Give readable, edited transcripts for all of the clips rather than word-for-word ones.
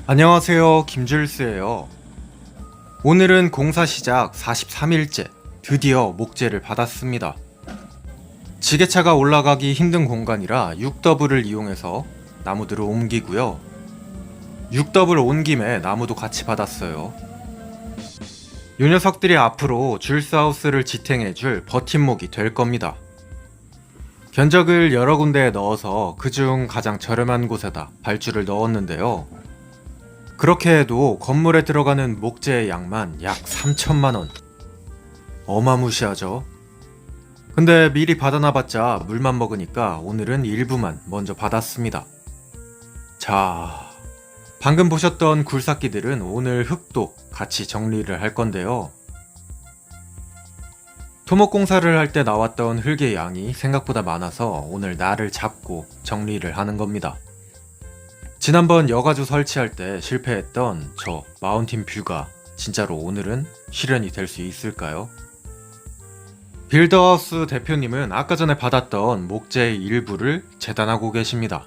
안녕하세요, 김줄스예요. 오늘은 공사 시작 43일째, 드디어 목재를 받았습니다. 지게차가 올라가기 힘든 공간이라 6더블을 이용해서 나무들을 옮기고요. 6더블 온 김에 나무도 같이 받았어요. 이 녀석들이 앞으로 줄스하우스를 지탱해줄 버팀목이 될 겁니다. 견적을 여러 군데에 넣어서 그중 가장 저렴한 곳에다 발주를 넣었는데요. 그렇게 해도 건물에 들어가는 목재의 양만 약 3천만원. 어마무시하죠. 근데 미리 받아놔봤자 물만 먹으니까 오늘은 일부만 먼저 받았습니다. 자, 방금 보셨던 굴삭기들은 오늘 흙도 같이 정리를 할 건데요. 토목공사를 할 때 나왔던 흙의 양이 생각보다 많아서 오늘 날을 잡고 정리를 하는 겁니다. 지난번 여가주 설치할 때 실패했던 저 마운틴 뷰가 진짜로 오늘은 실현이 될 수 있을까요? 빌더하우스 대표님은 아까 전에 받았던 목재의 일부를 재단하고 계십니다.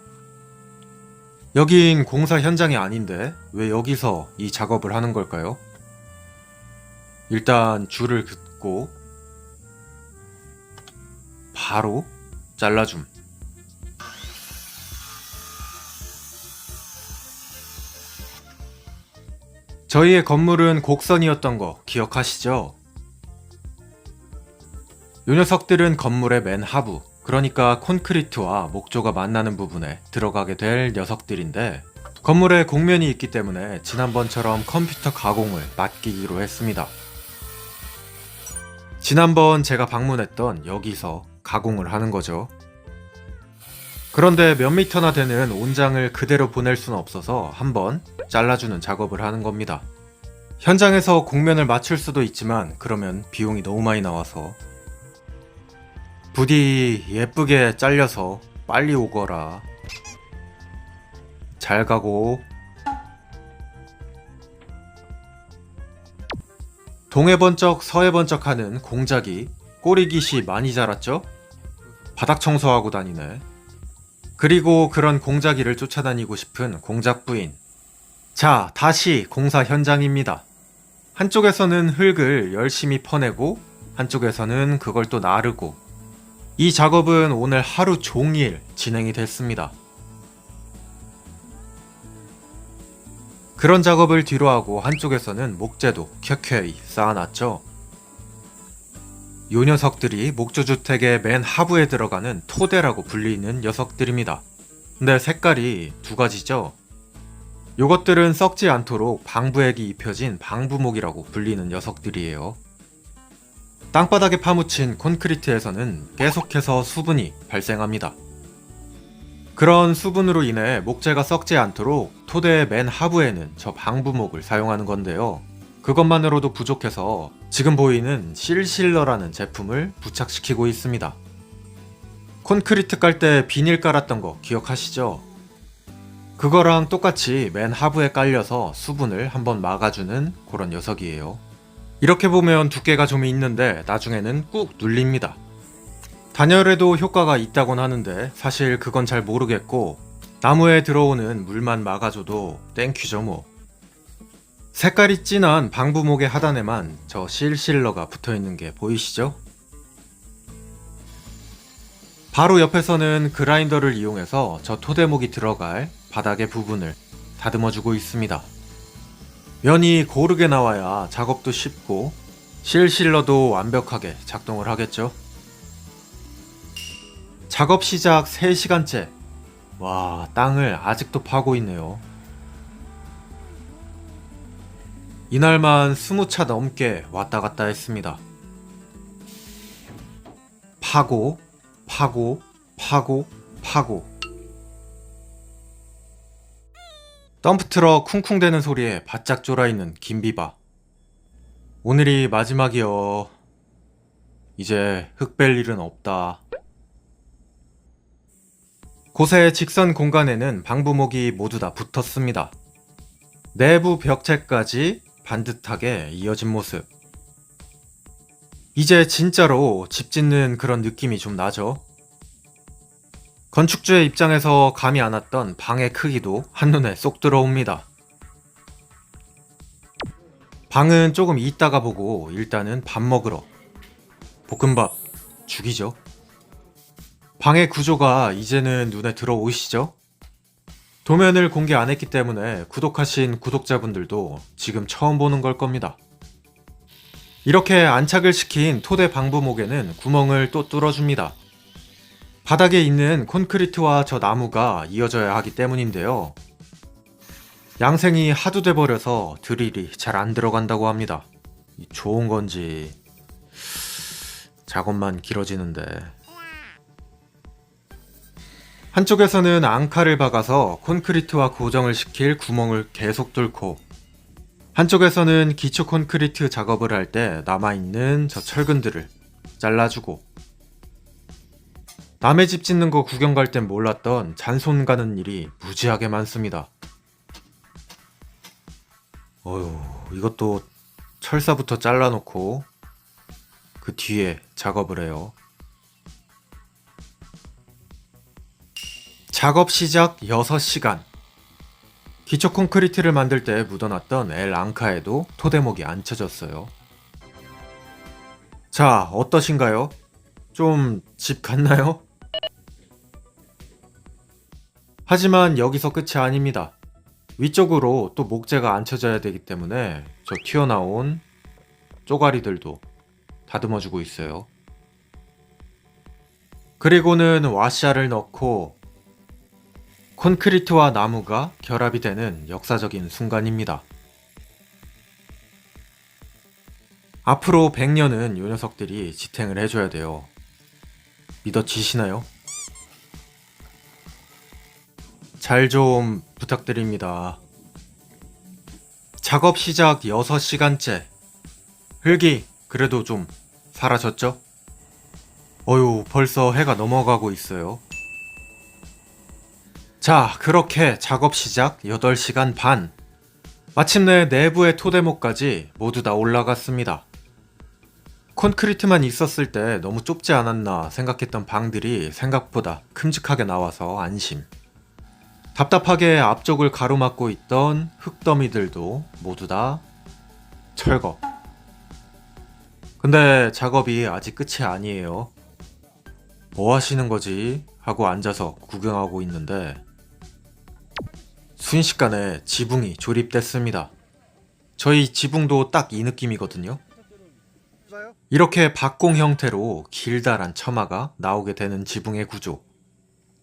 여긴 공사 현장이 아닌데 왜 여기서 이 작업을 하는 걸까요? 일단 줄을 긋고 바로 잘라줌. 저희의 건물은 곡선이었던 거 기억하시죠? 요 녀석들은 건물의 맨 하부, 그러니까 콘크리트와 목조가 만나는 부분에 들어가게 될 녀석들인데 건물에 곡면이 있기 때문에 지난번처럼 컴퓨터 가공을 맡기기로 했습니다. 지난번 제가 방문했던 여기서 가공을 하는 거죠. 그런데 몇 미터나 되는 온장을 그대로 보낼 수는 없어서 한번 잘라주는 작업을 하는 겁니다. 현장에서 곡면을 맞출 수도 있지만 그러면 비용이 너무 많이 나와서 부디 예쁘게 잘려서 빨리 오거라. 잘 가고. 동해 번쩍 서해 번쩍 하는 공작이 꼬리깃이 많이 자랐죠? 바닥 청소하고 다니네. 그리고 그런 공작이를 쫓아다니고 싶은 공작 부인. 자, 다시 공사 현장입니다. 한쪽에서는 흙을 열심히 퍼내고 한쪽에서는 그걸 또 나르고 이 작업은 오늘 하루 종일 진행이 됐습니다. 그런 작업을 뒤로 하고 한쪽에서는 목재도 켜켜이 쌓아놨죠. 요 녀석들이 목조주택의 맨 하부에 들어가는 토대라고 불리는 녀석들입니다. 근데 색깔이 두 가지죠. 요것들은 썩지 않도록 방부액이 입혀진 방부목이라고 불리는 녀석들이에요. 땅바닥에 파묻힌 콘크리트에서는 계속해서 수분이 발생합니다. 그런 수분으로 인해 목재가 썩지 않도록 토대의 맨 하부에는 저 방부목을 사용하는 건데요. 그것만으로도 부족해서 지금 보이는 실실러라는 제품을 부착시키고 있습니다. 콘크리트 깔 때 비닐 깔았던 거 기억하시죠? 그거랑 똑같이 맨 하부에 깔려서 수분을 한번 막아주는 그런 녀석이에요. 이렇게 보면 두께가 좀 있는데 나중에는 꾹 눌립니다. 단열에도 효과가 있다곤 하는데 사실 그건 잘 모르겠고 나무에 들어오는 물만 막아줘도 땡큐죠 뭐. 색깔이 진한 방부목의 하단에만 저 실실러가 붙어있는 게 보이시죠? 바로 옆에서는 그라인더를 이용해서 저 토대목이 들어갈 바닥의 부분을 다듬어주고 있습니다. 면이 고르게 나와야 작업도 쉽고 실실러도 완벽하게 작동을 하겠죠. 작업 시작 3시간째. 와, 땅을 아직도 파고 있네요. 이날만 20차 넘게 왔다 갔다 했습니다. 파고, 파고, 파고, 파고. 덤프트럭 쿵쿵대는 소리에 바짝 졸아있는 김비바. 오늘이 마지막이여. 이제 흙 뺄 일은 없다. 곳의 직선 공간에는 방부목이 모두 다 붙었습니다. 내부 벽체까지 반듯하게 이어진 모습. 이제 진짜로 집 짓는 그런 느낌이 좀 나죠? 건축주의 입장에서 감이 안 왔던 방의 크기도 한눈에 쏙 들어옵니다. 방은 조금 이따가 보고 일단은 밥 먹으러. 볶음밥 죽이죠. 방의 구조가 이제는 눈에 들어오시죠? 도면을 공개 안 했기 때문에 구독하신 구독자분들도 지금 처음 보는 걸 겁니다. 이렇게 안착을 시킨 토대 방부목에는 구멍을 또 뚫어줍니다. 바닥에 있는 콘크리트와 저 나무가 이어져야 하기 때문인데요. 양생이 하도 돼버려서 드릴이 잘 안 들어간다고 합니다. 좋은 건지 작업만 길어지는데. 한쪽에서는 앙카를 박아서 콘크리트와 고정을 시킬 구멍을 계속 뚫고, 한쪽에서는 기초 콘크리트 작업을 할 때 남아있는 저 철근들을 잘라주고, 남의 집 짓는 거 구경 갈 땐 몰랐던 잔손 가는 일이 무지하게 많습니다. 어휴, 이것도 철사부터 잘라놓고 그 뒤에 작업을 해요. 작업 시작 6시간. 기초 콘크리트를 만들 때 묻어놨던 L 앙카에도 토대목이 안 쳐졌어요. 자, 어떠신가요? 좀 집 같나요? 하지만 여기서 끝이 아닙니다. 위쪽으로 또 목재가 안 쳐져야 되기 때문에 저 튀어나온 쪼가리들도 다듬어주고 있어요. 그리고는 와샤를 넣고 콘크리트와 나무가 결합이 되는 역사적인 순간입니다. 앞으로 100년은 요 녀석들이 지탱을 해줘야 돼요. 믿어지시나요? 잘 좀 부탁드립니다. 작업 시작 6시간째. 흙이 그래도 좀 사라졌죠? 어휴, 벌써 해가 넘어가고 있어요. 자, 그렇게 작업 시작 8시간 반. 마침내 내부의 토대목까지 모두 다 올라갔습니다. 콘크리트만 있었을 때 너무 좁지 않았나 생각했던 방들이 생각보다 큼직하게 나와서 안심. 답답하게 앞쪽을 가로막고 있던 흙더미들도 모두 다 철거. 근데 작업이 아직 끝이 아니에요. 뭐 하시는 거지? 하고 앉아서 구경하고 있는데 순식간에 지붕이 조립됐습니다. 저희 지붕도 딱 이 느낌이거든요. 이렇게 박공 형태로 길다란 처마가 나오게 되는 지붕의 구조.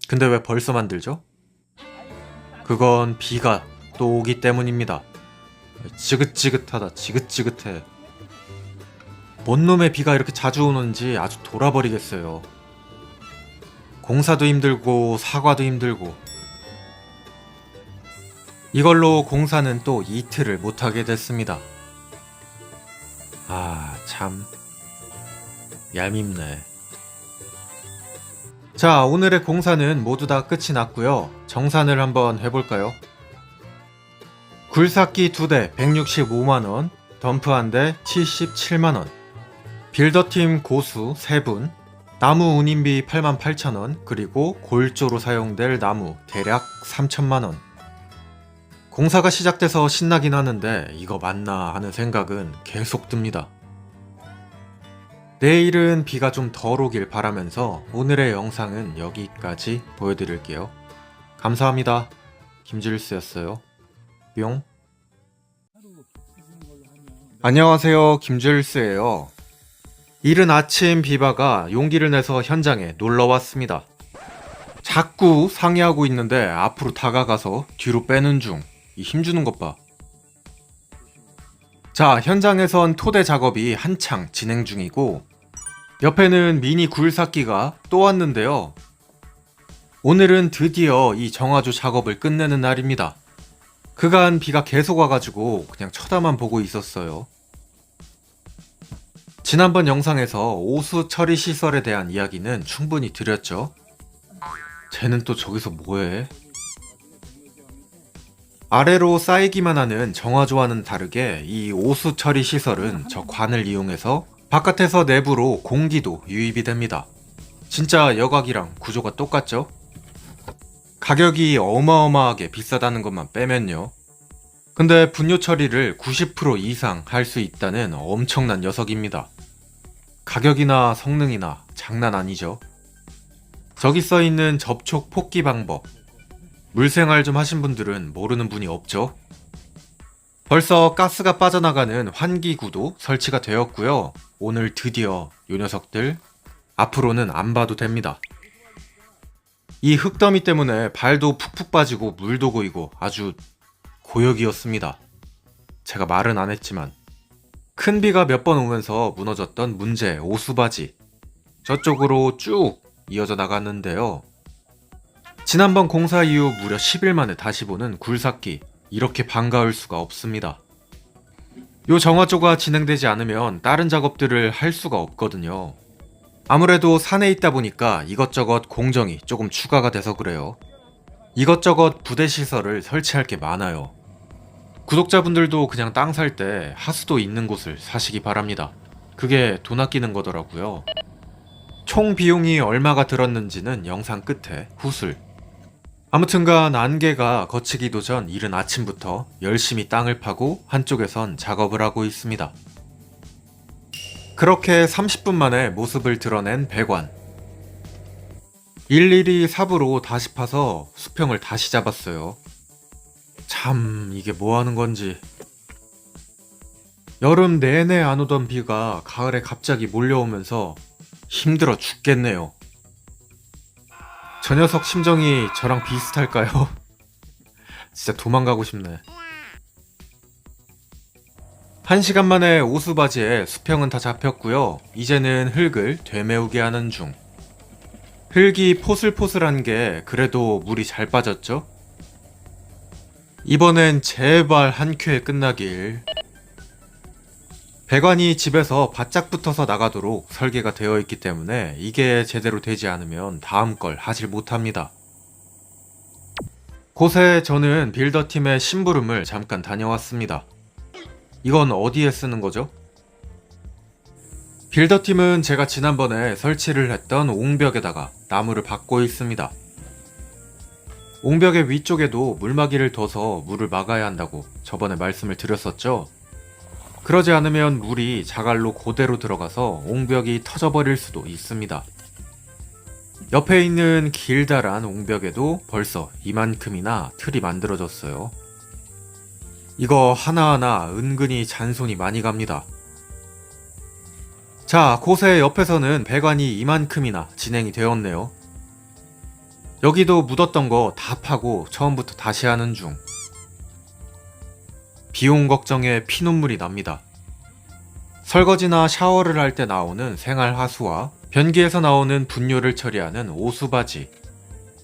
근데 왜 벌써 만들죠? 그건 비가 또 오기 때문입니다. 지긋지긋하다, 지긋지긋해. 뭔 놈의 비가 이렇게 자주 오는지 아주 돌아버리겠어요. 공사도 힘들고 사과도 힘들고. 이걸로 공사는 또 이틀을 못하게 됐습니다. 아, 참 얄밉네. 자, 오늘의 공사는 모두 다 끝이 났고요. 정산을 한번 해볼까요? 굴삭기 2대 165만원, 덤프 1대 77만원, 빌더팀 고수 3분, 나무 운임비 88,000원, 그리고 골조로 사용될 나무 대략 3천만원. 공사가 시작돼서 신나긴 하는데 이거 맞나 하는 생각은 계속 듭니다. 내일은 비가 좀 덜 오길 바라면서 오늘의 영상은 여기까지 보여드릴게요. 감사합니다. 김질스였어요. 뿅. 안녕하세요, 김질스예요. 이른 아침 비바가 용기를 내서 현장에 놀러왔습니다. 자꾸 상의하고 있는데 앞으로 다가가서 뒤로 빼는 중. 이 힘주는 것 봐. 자, 현장에선 토대 작업이 한창 진행 중이고 옆에는 미니 굴삭기가 또 왔는데요. 오늘은 드디어 이 정화조 작업을 끝내는 날입니다. 그간 비가 계속 와가지고 그냥 쳐다만 보고 있었어요. 지난번 영상에서 오수 처리 시설에 대한 이야기는 충분히 드렸죠. 쟤는 또 저기서 뭐해? 아래로 쌓이기만 하는 정화조와는 다르게 이 오수 처리 시설은 저 관을 이용해서 바깥에서 내부로 공기도 유입이 됩니다. 진짜 여각이랑 구조가 똑같죠? 가격이 어마어마하게 비싸다는 것만 빼면요. 근데 분뇨 처리를 90% 이상 할 수 있다는 엄청난 녀석입니다. 가격이나 성능이나 장난 아니죠. 저기 써있는 접촉 폭기 방법, 물생활 좀 하신 분들은 모르는 분이 없죠. 벌써 가스가 빠져나가는 환기구도 설치가 되었고요. 오늘 드디어 요 녀석들 앞으로는 안 봐도 됩니다. 이 흙더미 때문에 발도 푹푹 빠지고 물도 고이고 아주 고역이었습니다. 제가 말은 안 했지만 큰 비가 몇 번 오면서 무너졌던 문제 오수바지 저쪽으로 쭉 이어져 나갔는데요. 지난번 공사 이후 무려 10일 만에 다시 보는 굴삭기, 이렇게 반가울 수가 없습니다. 요 정화조가 진행되지 않으면 다른 작업들을 할 수가 없거든요. 아무래도 산에 있다 보니까 이것저것 공정이 조금 추가가 돼서 그래요. 이것저것 부대 시설을 설치할 게 많아요. 구독자분들도 그냥 땅 살 때 하수도 있는 곳을 사시기 바랍니다. 그게 돈 아끼는 거더라고요. 총 비용이 얼마가 들었는지는 영상 끝에 후술. 아무튼간 안개가 걷히기도 전 이른 아침부터 열심히 땅을 파고 한쪽에선 작업을 하고 있습니다. 그렇게 30분 만에 모습을 드러낸 배관. 일일이 삽으로 다시 파서 수평을 다시 잡았어요. 참 이게 뭐 하는 건지. 여름 내내 안 오던 비가 가을에 갑자기 몰려오면서 힘들어 죽겠네요. 저 녀석 심정이 저랑 비슷할까요? 진짜 도망가고 싶네. 1시간 만에 오수바지에 수평은 다 잡혔고요. 이제는 흙을 되메우게 하는 중. 흙이 포슬포슬한 게 그래도 물이 잘 빠졌죠? 이번엔 제발 한 큐에 끝나길. 배관이 집에서 바짝 붙어서 나가도록 설계가 되어 있기 때문에 이게 제대로 되지 않으면 다음 걸 하질 못합니다. 곳에 저는 빌더팀의 심부름을 잠깐 다녀왔습니다. 이건 어디에 쓰는 거죠? 빌더팀은 제가 지난번에 설치를 했던 옹벽에다가 나무를 박고 있습니다. 옹벽의 위쪽에도 물막이를 둬서 물을 막아야 한다고 저번에 말씀을 드렸었죠? 그러지 않으면 물이 자갈로 그대로 들어가서 옹벽이 터져버릴 수도 있습니다. 옆에 있는 길다란 옹벽에도 벌써 이만큼이나 틀이 만들어졌어요. 이거 하나하나 은근히 잔손이 많이 갑니다. 자, 곳의 옆에서는 배관이 이만큼이나 진행이 되었네요. 여기도 묻었던 거 다 파고 처음부터 다시 하는 중. 비용 걱정에 피눈물이 납니다. 설거지나 샤워를 할 때 나오는 생활하수와 변기에서 나오는 분뇨를 처리하는 오수바지.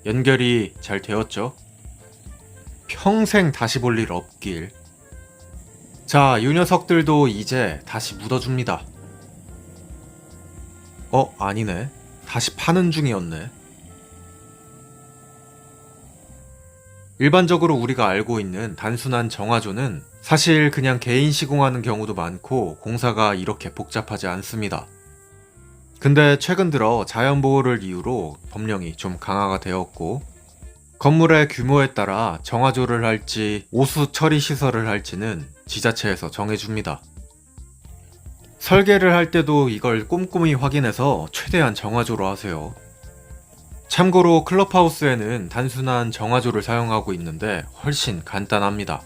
연결이 잘 되었죠? 평생 다시 볼 일 없길. 자, 이 녀석들도 이제 다시 묻어줍니다. 아니네. 다시 파는 중이었네. 일반적으로 우리가 알고 있는 단순한 정화조는 사실 그냥 개인 시공하는 경우도 많고 공사가 이렇게 복잡하지 않습니다. 근데 최근 들어 자연보호를 이유로 법령이 좀 강화가 되었고 건물의 규모에 따라 정화조를 할지 오수 처리 시설을 할지는 지자체에서 정해줍니다. 설계를 할 때도 이걸 꼼꼼히 확인해서 최대한 정화조로 하세요. 참고로 클럽하우스에는 단순한 정화조를 사용하고 있는데 훨씬 간단합니다.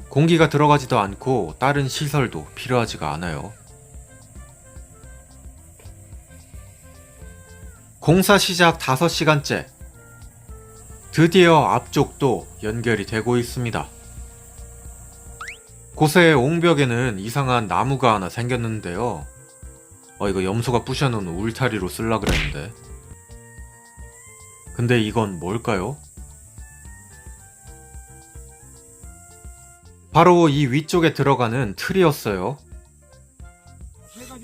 공기가 들어가지도 않고 다른 시설도 필요하지가 않아요. 공사 시작 5시간째. 드디어 앞쪽도 연결이 되고 있습니다. 곳의 옹벽에는 이상한 나무가 하나 생겼는데요. 이거 염소가 부셔놓은 울타리로 쓸라 그랬는데. 근데 이건 뭘까요? 바로 이 위쪽에 들어가는 틀이었어요.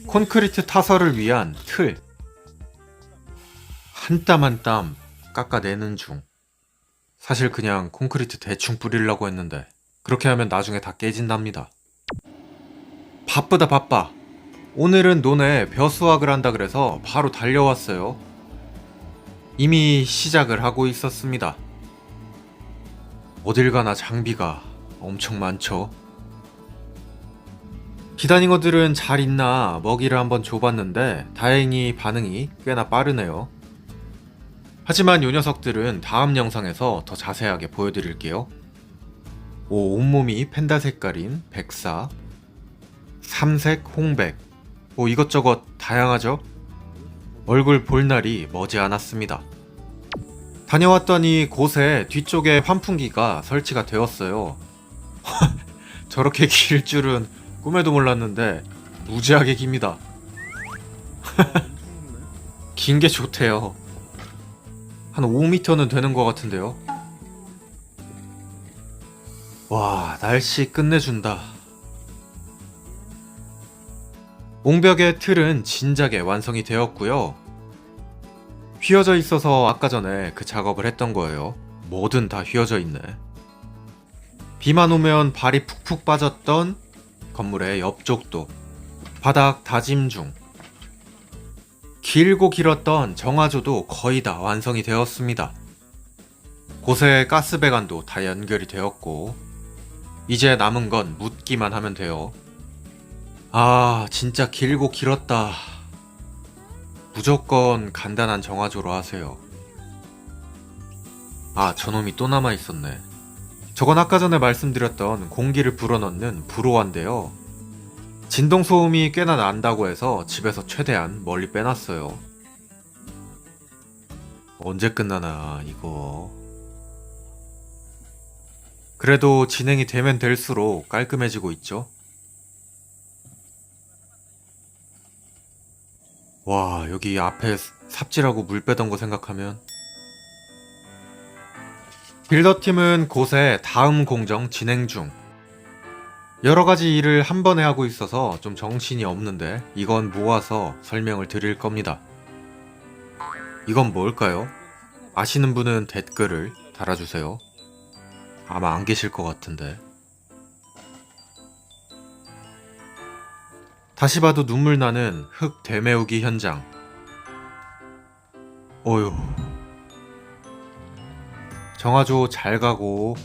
콘크리트 타설을 위한 틀. 한 땀 한 땀 깎아내는 중. 사실 그냥 콘크리트 대충 뿌리려고 했는데 그렇게 하면 나중에 다 깨진답니다. 바쁘다 바빠. 오늘은 논에 벼 수확을 한다 그래서 바로 달려왔어요. 이미 시작을 하고 있었습니다. 어딜 가나 장비가 엄청 많죠. 기다잉어들은 잘 있나 먹이를 한번 줘봤는데 다행히 반응이 꽤나 빠르네요. 하지만 요 녀석들은 다음 영상에서 더 자세하게 보여드릴게요. 온몸이 펜다 색깔인 백사, 삼색 홍백, 이것저것 다양하죠? 얼굴 볼 날이 머지 않았습니다. 다녀왔더니 곳에 뒤쪽에 환풍기가 설치가 되었어요. 저렇게 길 줄은 꿈에도 몰랐는데 무지하게 깁니다. 긴 게 좋대요. 한 5m는 되는 것 같은데요. 와, 날씨 끝내준다. 옹벽의 틀은 진작에 완성이 되었고요. 휘어져 있어서 아까 전에 그 작업을 했던 거예요. 뭐든 다 휘어져 있네. 비만 오면 발이 푹푹 빠졌던 건물의 옆쪽도 바닥 다짐 중. 길고 길었던 정화조도 거의 다 완성이 되었습니다. 곳에 가스배관도 다 연결이 되었고 이제 남은 건 묻기만 하면 돼요. 아, 진짜 길고 길었다. 무조건 간단한 정화조로 하세요. 아, 저놈이 또 남아있었네. 저건 아까 전에 말씀드렸던 공기를 불어넣는 불호화인데요. 진동소음이 꽤나 난다고 해서 집에서 최대한 멀리 빼놨어요. 언제 끝나나 이거. 그래도 진행이 되면 될수록 깔끔해지고 있죠. 와, 여기 앞에 삽질하고 물 빼던 거 생각하면. 빌더팀은 곳에 다음 공정 진행 중. 여러가지 일을 한 번에 하고 있어서 좀 정신이 없는데 이건 모아서 설명을 드릴 겁니다. 이건 뭘까요? 아시는 분은 댓글을 달아주세요. 아마 안 계실 것 같은데. 다시 봐도 눈물 나는 흙 되메우기 현장. 어휴. 정화조 잘 가고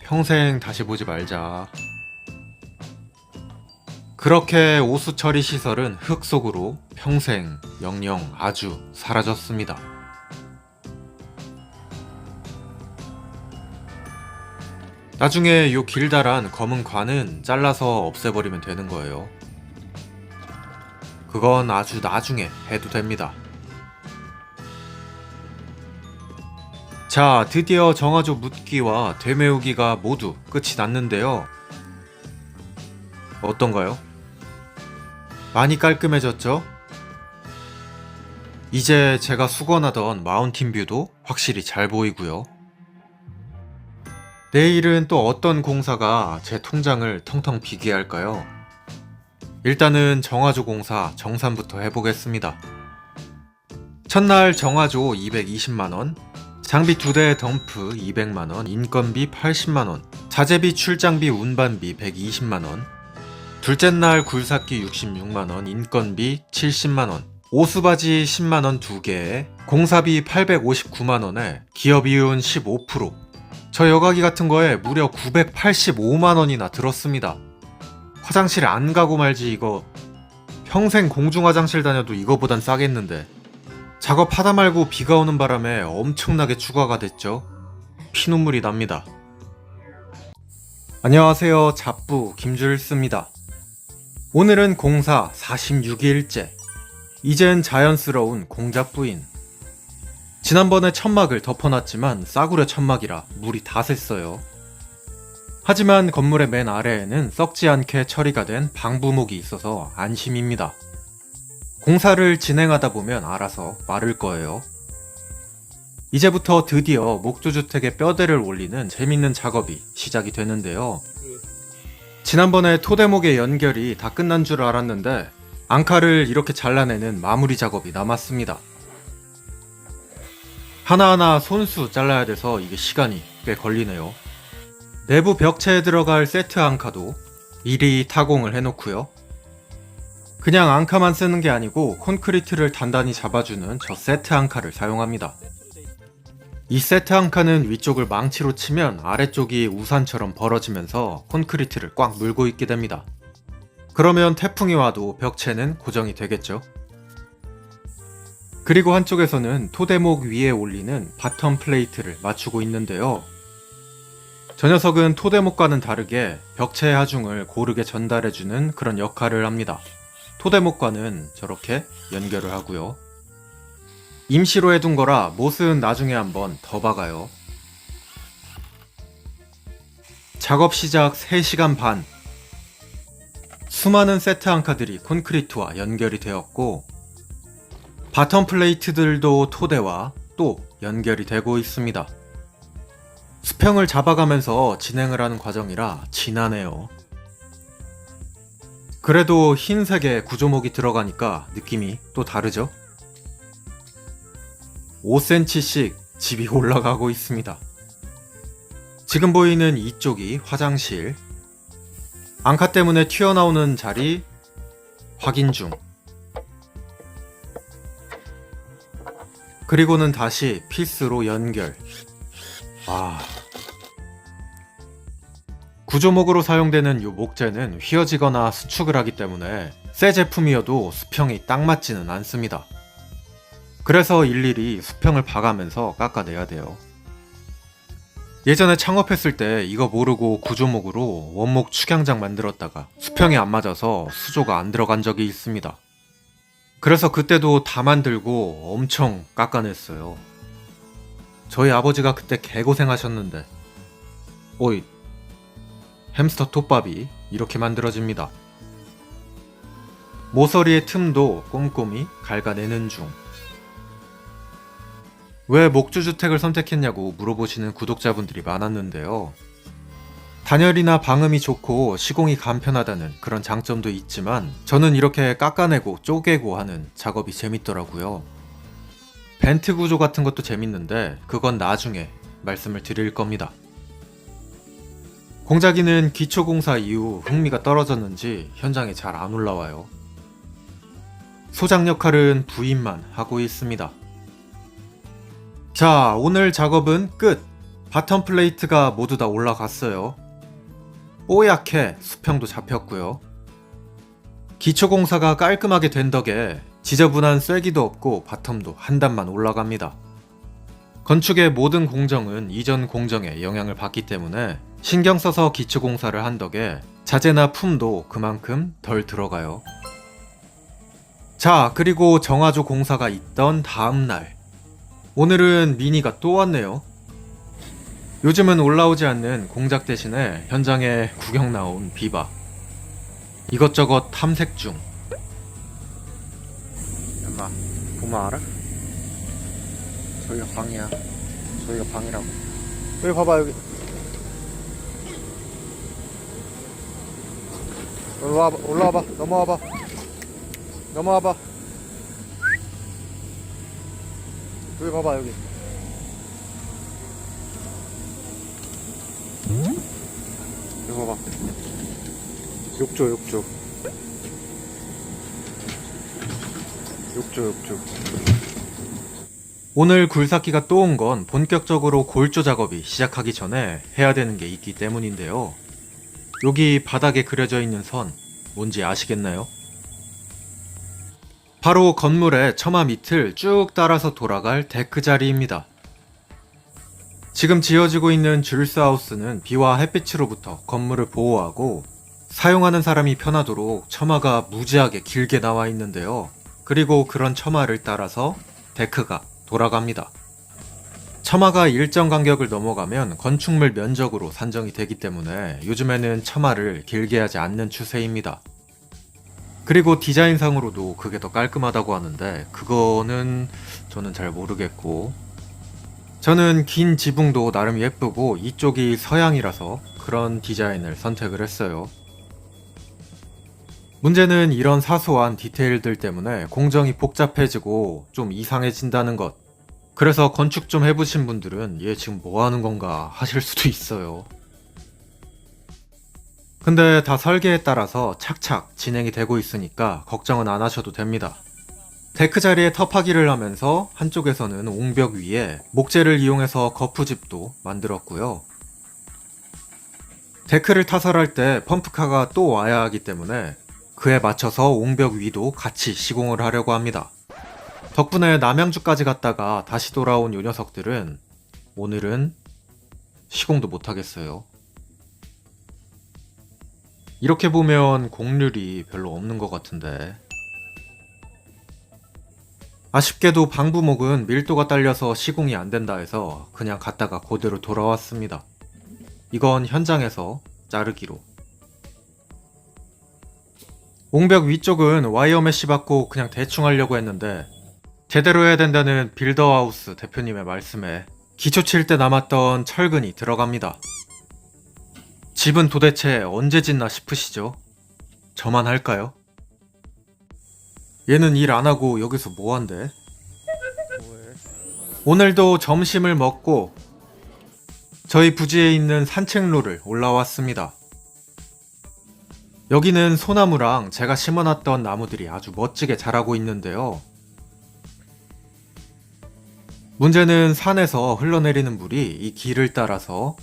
평생 다시 보지 말자. 그렇게 오수 처리 시설은 흙 속으로 평생 영영 아주 사라졌습니다. 나중에 요 길다란 검은 관은 잘라서 없애버리면 되는 거예요. 그건 아주 나중에 해도 됩니다. 자, 드디어 정화조 묻기와 되메우기가 모두 끝이 났는데요. 어떤가요? 많이 깔끔해졌죠? 이제 제가 수건하던 마운틴 뷰도 확실히 잘 보이고요. 내일은 또 어떤 공사가 제 통장을 텅텅 비게 할까요? 일단은 정화조 공사 정산부터 해보겠습니다. 첫날 정화조 220만원, 장비 2대 덤프 200만원, 인건비 80만원, 자재비 출장비 운반비 120만원, 둘째 날 굴삭기 66만원, 인건비 70만원, 오수바지 10만원 2개, 공사비 859만원에 기업이윤 15%. 저 여가기 같은 거에 무려 985만원이나 들었습니다. 화장실 안 가고 말지 이거. 평생 공중화장실 다녀도 이거보단 싸겠는데. 작업하다 말고 비가 오는 바람에 엄청나게 추가가 됐죠. 피눈물이 납니다. 안녕하세요. 잡부 김줄스입니다. 오늘은 공사 46일째. 이젠 자연스러운 공작부인. 지난번에 천막을 덮어놨지만 싸구려 천막이라 물이 다 샜어요. 하지만 건물의 맨 아래에는 썩지 않게 처리가 된 방부목이 있어서 안심입니다. 공사를 진행하다 보면 알아서 마를 거예요. 이제부터 드디어 목조주택의 뼈대를 올리는 재밌는 작업이 시작이 되는데요. 지난번에 토대목의 연결이 다 끝난 줄 알았는데 앙카를 이렇게 잘라내는 마무리 작업이 남았습니다. 하나하나 손수 잘라야 돼서 이게 시간이 꽤 걸리네요. 내부 벽체에 들어갈 세트 앙카도 미리 타공을 해놓고요. 그냥 앙카만 쓰는 게 아니고 콘크리트를 단단히 잡아주는 저 세트 앙카를 사용합니다. 이 세트 한 칸은 위쪽을 망치로 치면 아래쪽이 우산처럼 벌어지면서 콘크리트를 꽉 물고 있게 됩니다. 그러면 태풍이 와도 벽체는 고정이 되겠죠. 그리고 한쪽에서는 토대목 위에 올리는 바텀 플레이트를 맞추고 있는데요. 저 녀석은 토대목과는 다르게 벽체의 하중을 고르게 전달해주는 그런 역할을 합니다. 토대목과는 저렇게 연결을 하고요. 임시로 해둔 거라 못은 나중에 한번 더 박아요. 작업 시작 3시간 반. 수많은 세트 앙카들이 콘크리트와 연결이 되었고 바텀 플레이트들도 토대와 또 연결이 되고 있습니다. 수평을 잡아가면서 진행을 하는 과정이라 지나네요. 그래도 흰색의 구조목이 들어가니까 느낌이 또 다르죠? 5cm씩 집이 올라가고 있습니다. 지금 보이는 이쪽이 화장실, 앙카 때문에 튀어나오는 자리 확인 중. 그리고는 다시 피스로 연결. 구조목으로 사용되는 이 목재는 휘어지거나 수축을 하기 때문에 새 제품이어도 수평이 딱 맞지는 않습니다. 그래서 일일이 수평을 봐가면서 깎아내야 돼요. 예전에 창업했을 때 이거 모르고 구조목으로 원목 축양장 만들었다가 수평이 안 맞아서 수조가 안 들어간 적이 있습니다. 그래서 그때도 다 만들고 엄청 깎아냈어요. 저희 아버지가 그때 개고생하셨는데 오이, 햄스터 톱밥이 이렇게 만들어집니다. 모서리의 틈도 꼼꼼히 갉아내는 중. 왜 목주주택을 선택했냐고 물어보시는 구독자분들이 많았는데요. 단열이나 방음이 좋고 시공이 간편하다는 그런 장점도 있지만 저는 이렇게 깎아내고 쪼개고 하는 작업이 재밌더라고요. 벤트 구조 같은 것도 재밌는데 그건 나중에 말씀을 드릴 겁니다. 공자기는 기초공사 이후 흥미가 떨어졌는지 현장에 잘 안 올라와요. 소장 역할은 부인만 하고 있습니다. 자, 오늘 작업은 끝! 바텀 플레이트가 모두 다 올라갔어요. 뽀얗게 수평도 잡혔고요. 기초공사가 깔끔하게 된 덕에 지저분한 쐐기도 없고 바텀도 한 단만 올라갑니다. 건축의 모든 공정은 이전 공정에 영향을 받기 때문에 신경 써서 기초공사를 한 덕에 자재나 품도 그만큼 덜 들어가요. 자, 그리고 정화조 공사가 있던 다음날, 오늘은 미니가 또 왔네요. 요즘은 올라오지 않는 공작 대신에 현장에 구경 나온 비바. 이것저것 탐색 중. 엄마, 보마 알아? 저기가 방이야. 저기가 방이라고. 여기 봐봐, 여기. 올라와봐, 올라와봐, 넘어와봐. 넘어와봐. 여기 봐봐, 여기. 여기 봐봐. 욕조, 욕조. 욕조, 욕조. 오늘 굴삭기가 또 온 건 본격적으로 골조 작업이 시작하기 전에 해야 되는 게 있기 때문인데요. 여기 바닥에 그려져 있는 선, 뭔지 아시겠나요? 바로 건물의 처마 밑을 쭉 따라서 돌아갈 데크 자리입니다. 지금 지어지고 있는 줄스하우스는 비와 햇빛으로부터 건물을 보호하고 사용하는 사람이 편하도록 처마가 무지하게 길게 나와 있는데요. 그리고 그런 처마를 따라서 데크가 돌아갑니다. 처마가 일정 간격을 넘어가면 건축물 면적으로 산정이 되기 때문에 요즘에는 처마를 길게 하지 않는 추세입니다. 그리고 디자인상으로도 그게 더 깔끔하다고 하는데 그거는 저는 잘 모르겠고, 저는 긴 지붕도 나름 예쁘고 이쪽이 서양이라서 그런 디자인을 선택을 했어요. 문제는 이런 사소한 디테일들 때문에 공정이 복잡해지고 좀 이상해진다는 것. 그래서 건축 좀 해보신 분들은 얘 지금 뭐 하는 건가 하실 수도 있어요. 근데 다 설계에 따라서 착착 진행이 되고 있으니까 걱정은 안 하셔도 됩니다. 데크 자리에 터파기를 하면서 한쪽에서는 옹벽 위에 목재를 이용해서 거푸집도 만들었고요. 데크를 타설할 때 펌프카가 또 와야 하기 때문에 그에 맞춰서 옹벽 위도 같이 시공을 하려고 합니다. 덕분에 남양주까지 갔다가 다시 돌아온 요 녀석들은 오늘은 시공도 못하겠어요. 이렇게 보면 곡률이 별로 없는 것 같은데, 아쉽게도 방부목은 밀도가 딸려서 시공이 안 된다 해서 그냥 갔다가 그대로 돌아왔습니다. 이건 현장에서 자르기로. 옹벽 위쪽은 와이어 메쉬 받고 그냥 대충 하려고 했는데 제대로 해야 된다는 빌더하우스 대표님의 말씀에 기초 칠 때 남았던 철근이 들어갑니다. 집은 도대체 언제 짓나 싶으시죠? 저만 할까요? 얘는 일 안 하고 여기서 뭐 한대? 오늘도 점심을 먹고 저희 부지에 있는 산책로를 올라왔습니다. 여기는 소나무랑 제가 심어놨던 나무들이 아주 멋지게 자라고 있는데요. 문제는 산에서 흘러내리는 물이 이 길을 따라서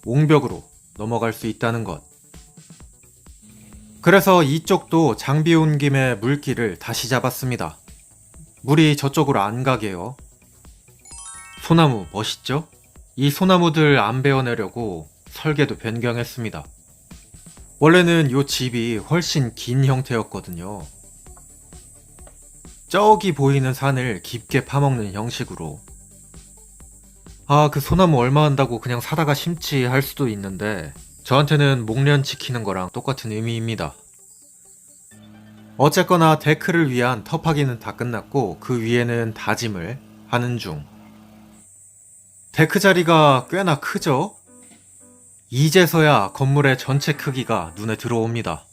옹벽으로 넘어갈 수 있다는 것. 그래서 이쪽도 장비 온 김에 물길을 다시 잡았습니다. 물이 저쪽으로 안 가게요. 소나무 멋있죠? 이 소나무들 안 베어내려고 설계도 변경했습니다. 원래는 요 집이 훨씬 긴 형태였거든요. 저기 보이는 산을 깊게 파먹는 형식으로. 그 소나무 얼마 한다고 그냥 사다가 심지 할 수도 있는데 저한테는 목련 지키는 거랑 똑같은 의미입니다. 어쨌거나 데크를 위한 터파기는 다 끝났고 그 위에는 다짐을 하는 중. 데크 자리가 꽤나 크죠? 이제서야 건물의 전체 크기가 눈에 들어옵니다.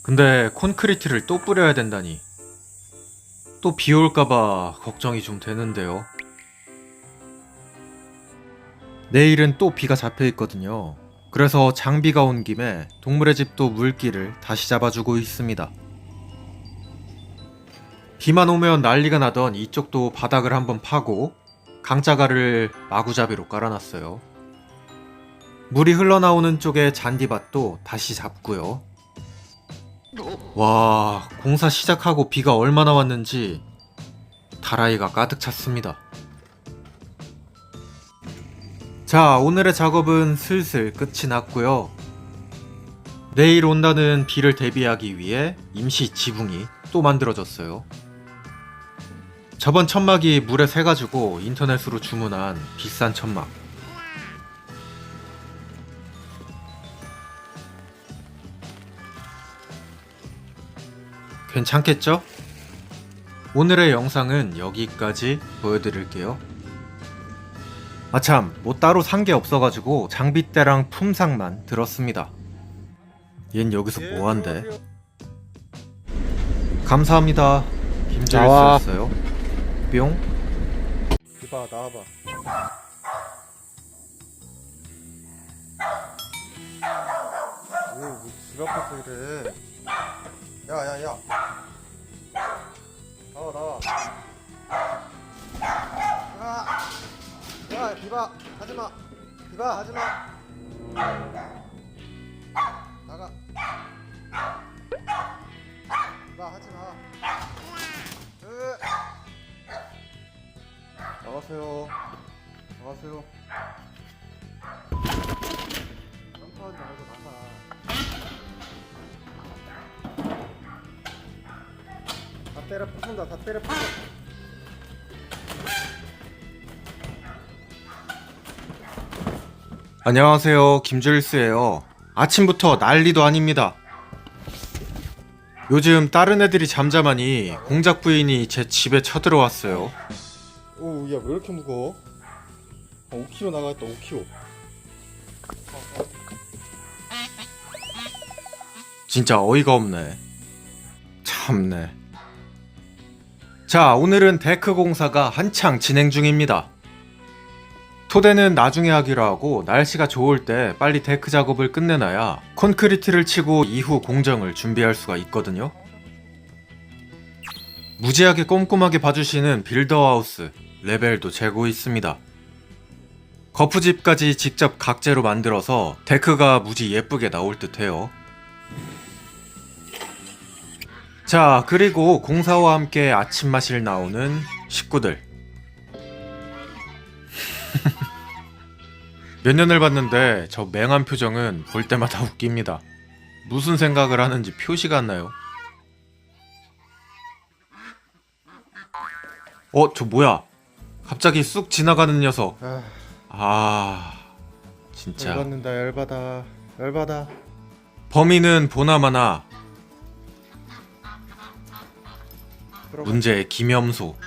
근데 콘크리트를 또 뿌려야 된다니. 또 비 올까봐 걱정이 좀 되는데요. 내일은 또 비가 잡혀 있거든요. 그래서 장비가 온 김에 동물의 집도 물길을 다시 잡아주고 있습니다. 비만 오면 난리가 나던 이쪽도 바닥을 한번 파고 강짜가를 마구잡이로 깔아놨어요. 물이 흘러나오는 쪽에 잔디밭도 다시 잡고요. 와, 공사 시작하고 비가 얼마나 왔는지 다라이가 가득 찼습니다. 자, 오늘의 작업은 슬슬 끝이 났고요. 내일 온다는 비를 대비하기 위해 임시 지붕이 또 만들어졌어요. 저번 천막이 물에 새가지고 인터넷으로 주문한 비싼 천막. 괜찮겠죠? 오늘의 영상은 여기까지 보여드릴게요. 참, 뭐 따로 산 게 없어가지고 장비대랑 품상만 들었습니다. 얜 여기서 뭐한대? 감사합니다. 김재일스였어요. 뿅. 이봐, 나와봐. 집 앞에서 이래. 야. 나와. 야, 비바, 하지마. 비바, 하지마. 나가. 비바, 하지마. 나가세요. 깜빡하지 말고 나가. 다 때려 부순다. 안녕하세요. 김주일스예요. 아침부터 난리도 아닙니다. 요즘 다른 애들이 잠잠하니 공작 부인이 제 집에 쳐들어왔어요. 오, 야, 왜 이렇게 무거워? 5kg 나가겠다. 5kg. 진짜 어이가 없네. 참네. 자, 오늘은 데크 공사가 한창 진행 중입니다. 토대는 나중에 하기로 하고 날씨가 좋을 때 빨리 데크 작업을 끝내놔야 콘크리트를 치고 이후 공정을 준비할 수가 있거든요. 무지하게 꼼꼼하게 봐주시는 빌더하우스, 레벨도 재고 있습니다. 거푸집까지 직접 각재로 만들어서 데크가 무지 예쁘게 나올 듯해요. 자, 그리고 공사와 함께 아침 마실 나오는 식구들. 몇 년을 봤는데 저 맹한 표정은 볼 때마다 웃깁니다. 무슨 생각을 하는지 표시가 안 나요. 저 뭐야? 갑자기 쑥 지나가는 녀석. 진짜. 열받는다. 열받아. 열받아. 범인은 보나마나 문제의 김염소.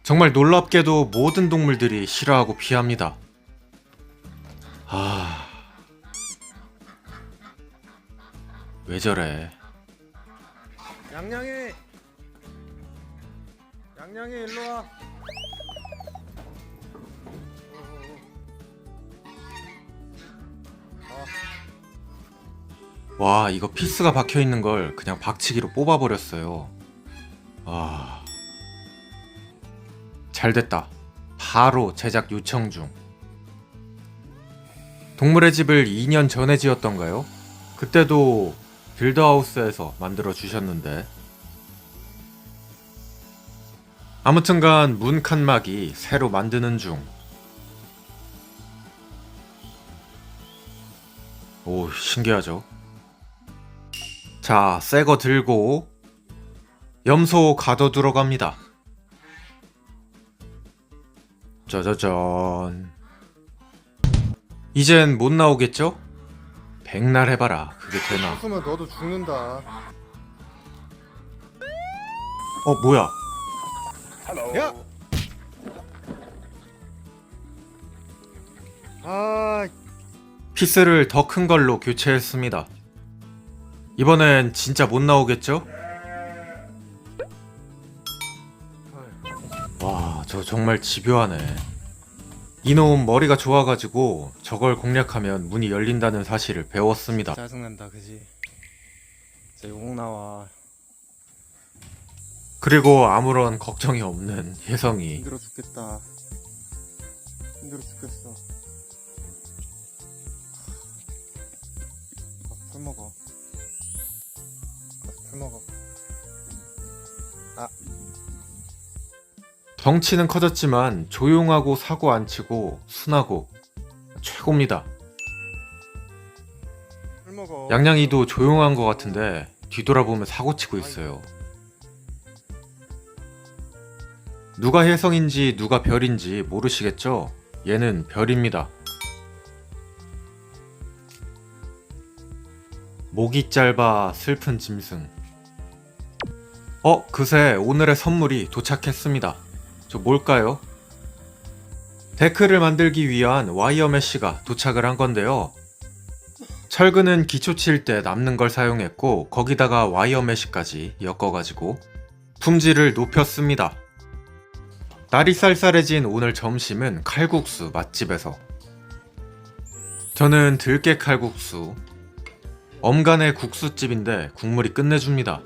정말 놀랍게도 모든 동물들이 싫어하고 피합니다. 왜 저래? 양양이. 양양이 일로 와. 와, 이거 피스가 박혀있는 걸 그냥 박치기로 뽑아버렸어요. 잘됐다. 바로 제작 요청 중. 동물의 집을 2년 전에 지었던가요? 그때도 빌더하우스에서 만들어 주셨는데. 아무튼간 문 칸막이 새로 만드는 중. 오, 신기하죠? 자, 새거 들고 염소 가둬 들어갑니다. 짜자잔. 이젠 못 나오겠죠? 백날 해봐라. 그게 되나? 웃으면 너도 죽는다. 뭐야? 야! 피스를 더 큰 걸로 교체했습니다. 이번엔 진짜 못 나오겠죠? 와, 저 정말 집요하네. 이놈 머리가 좋아가지고 저걸 공략하면 문이 열린다는 사실을 배웠습니다. 짜증난다, 그지? 이제 욕 나와. 그리고 아무런 걱정이 없는 혜성이. 힘들어 죽겠다. 힘들어 죽겠어. 풀 먹어. 풀 먹어. 덩치는 커졌지만 조용하고 사고 안 치고 순하고 최고입니다. 풀 먹어. 양양이도 조용한 것 같은데 뒤돌아보면 사고 치고 있어요. 누가 혜성인지 누가 별인지 모르시겠죠? 얘는 별입니다. 목이 짧아 슬픈 짐승. 그새 오늘의 선물이 도착했습니다. 저 뭘까요? 데크를 만들기 위한 와이어 메쉬가 도착을 한 건데요. 철근은 기초 칠 때 남는 걸 사용했고 거기다가 와이어 메쉬까지 엮어가지고 품질을 높였습니다. 날이 쌀쌀해진 오늘 점심은 칼국수 맛집에서. 저는 들깨 칼국수. 엄간의 국수집인데 국물이 끝내줍니다.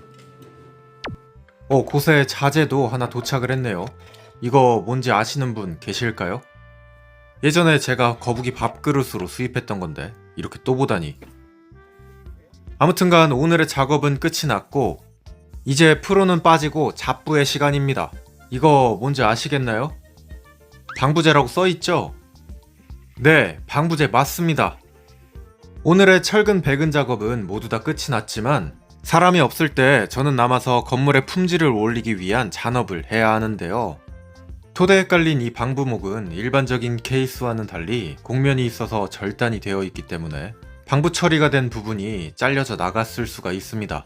곳에 자재도 하나 도착을 했네요. 이거 뭔지 아시는 분 계실까요? 예전에 제가 거북이 밥그릇으로 수입했던 건데 이렇게 또 보다니. 아무튼간 오늘의 작업은 끝이 났고 이제 프로는 빠지고 잡부의 시간입니다. 이거 뭔지 아시겠나요? 방부제라고 써있죠? 네, 방부제 맞습니다. 오늘의 철근 배근 작업은 모두 다 끝이 났지만 사람이 없을 때 저는 남아서 건물의 품질을 올리기 위한 잔업을 해야 하는데요. 토대에 깔린 이 방부목은 일반적인 케이스와는 달리 곡면이 있어서 절단이 되어 있기 때문에 방부 처리가 된 부분이 잘려져 나갔을 수가 있습니다.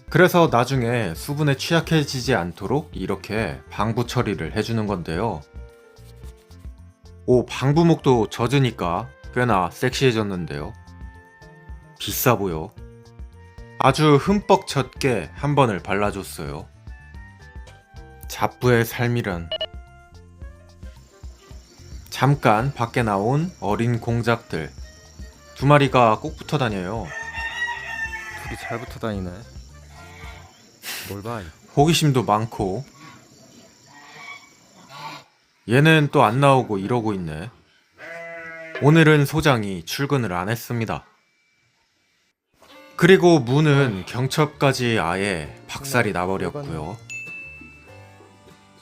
그래서 나중에 수분에 취약해지지 않도록 이렇게 방부 처리를 해주는 건데요. 방부목도 젖으니까 꽤나 섹시해졌는데요. 비싸 보여. 아주 흠뻑 젖게 한 번을 발라줬어요. 잡부의 삶이란. 잠깐 밖에 나온 어린 공작들. 두 마리가 꼭 붙어 다녀요. 둘이 잘 붙어 다니네. 뭘 봐. 호기심도 많고. 얘는 또 안 나오고 이러고 있네. 오늘은 소장이 출근을 안 했습니다. 그리고 문은 경첩까지 아예 박살이 나버렸고요.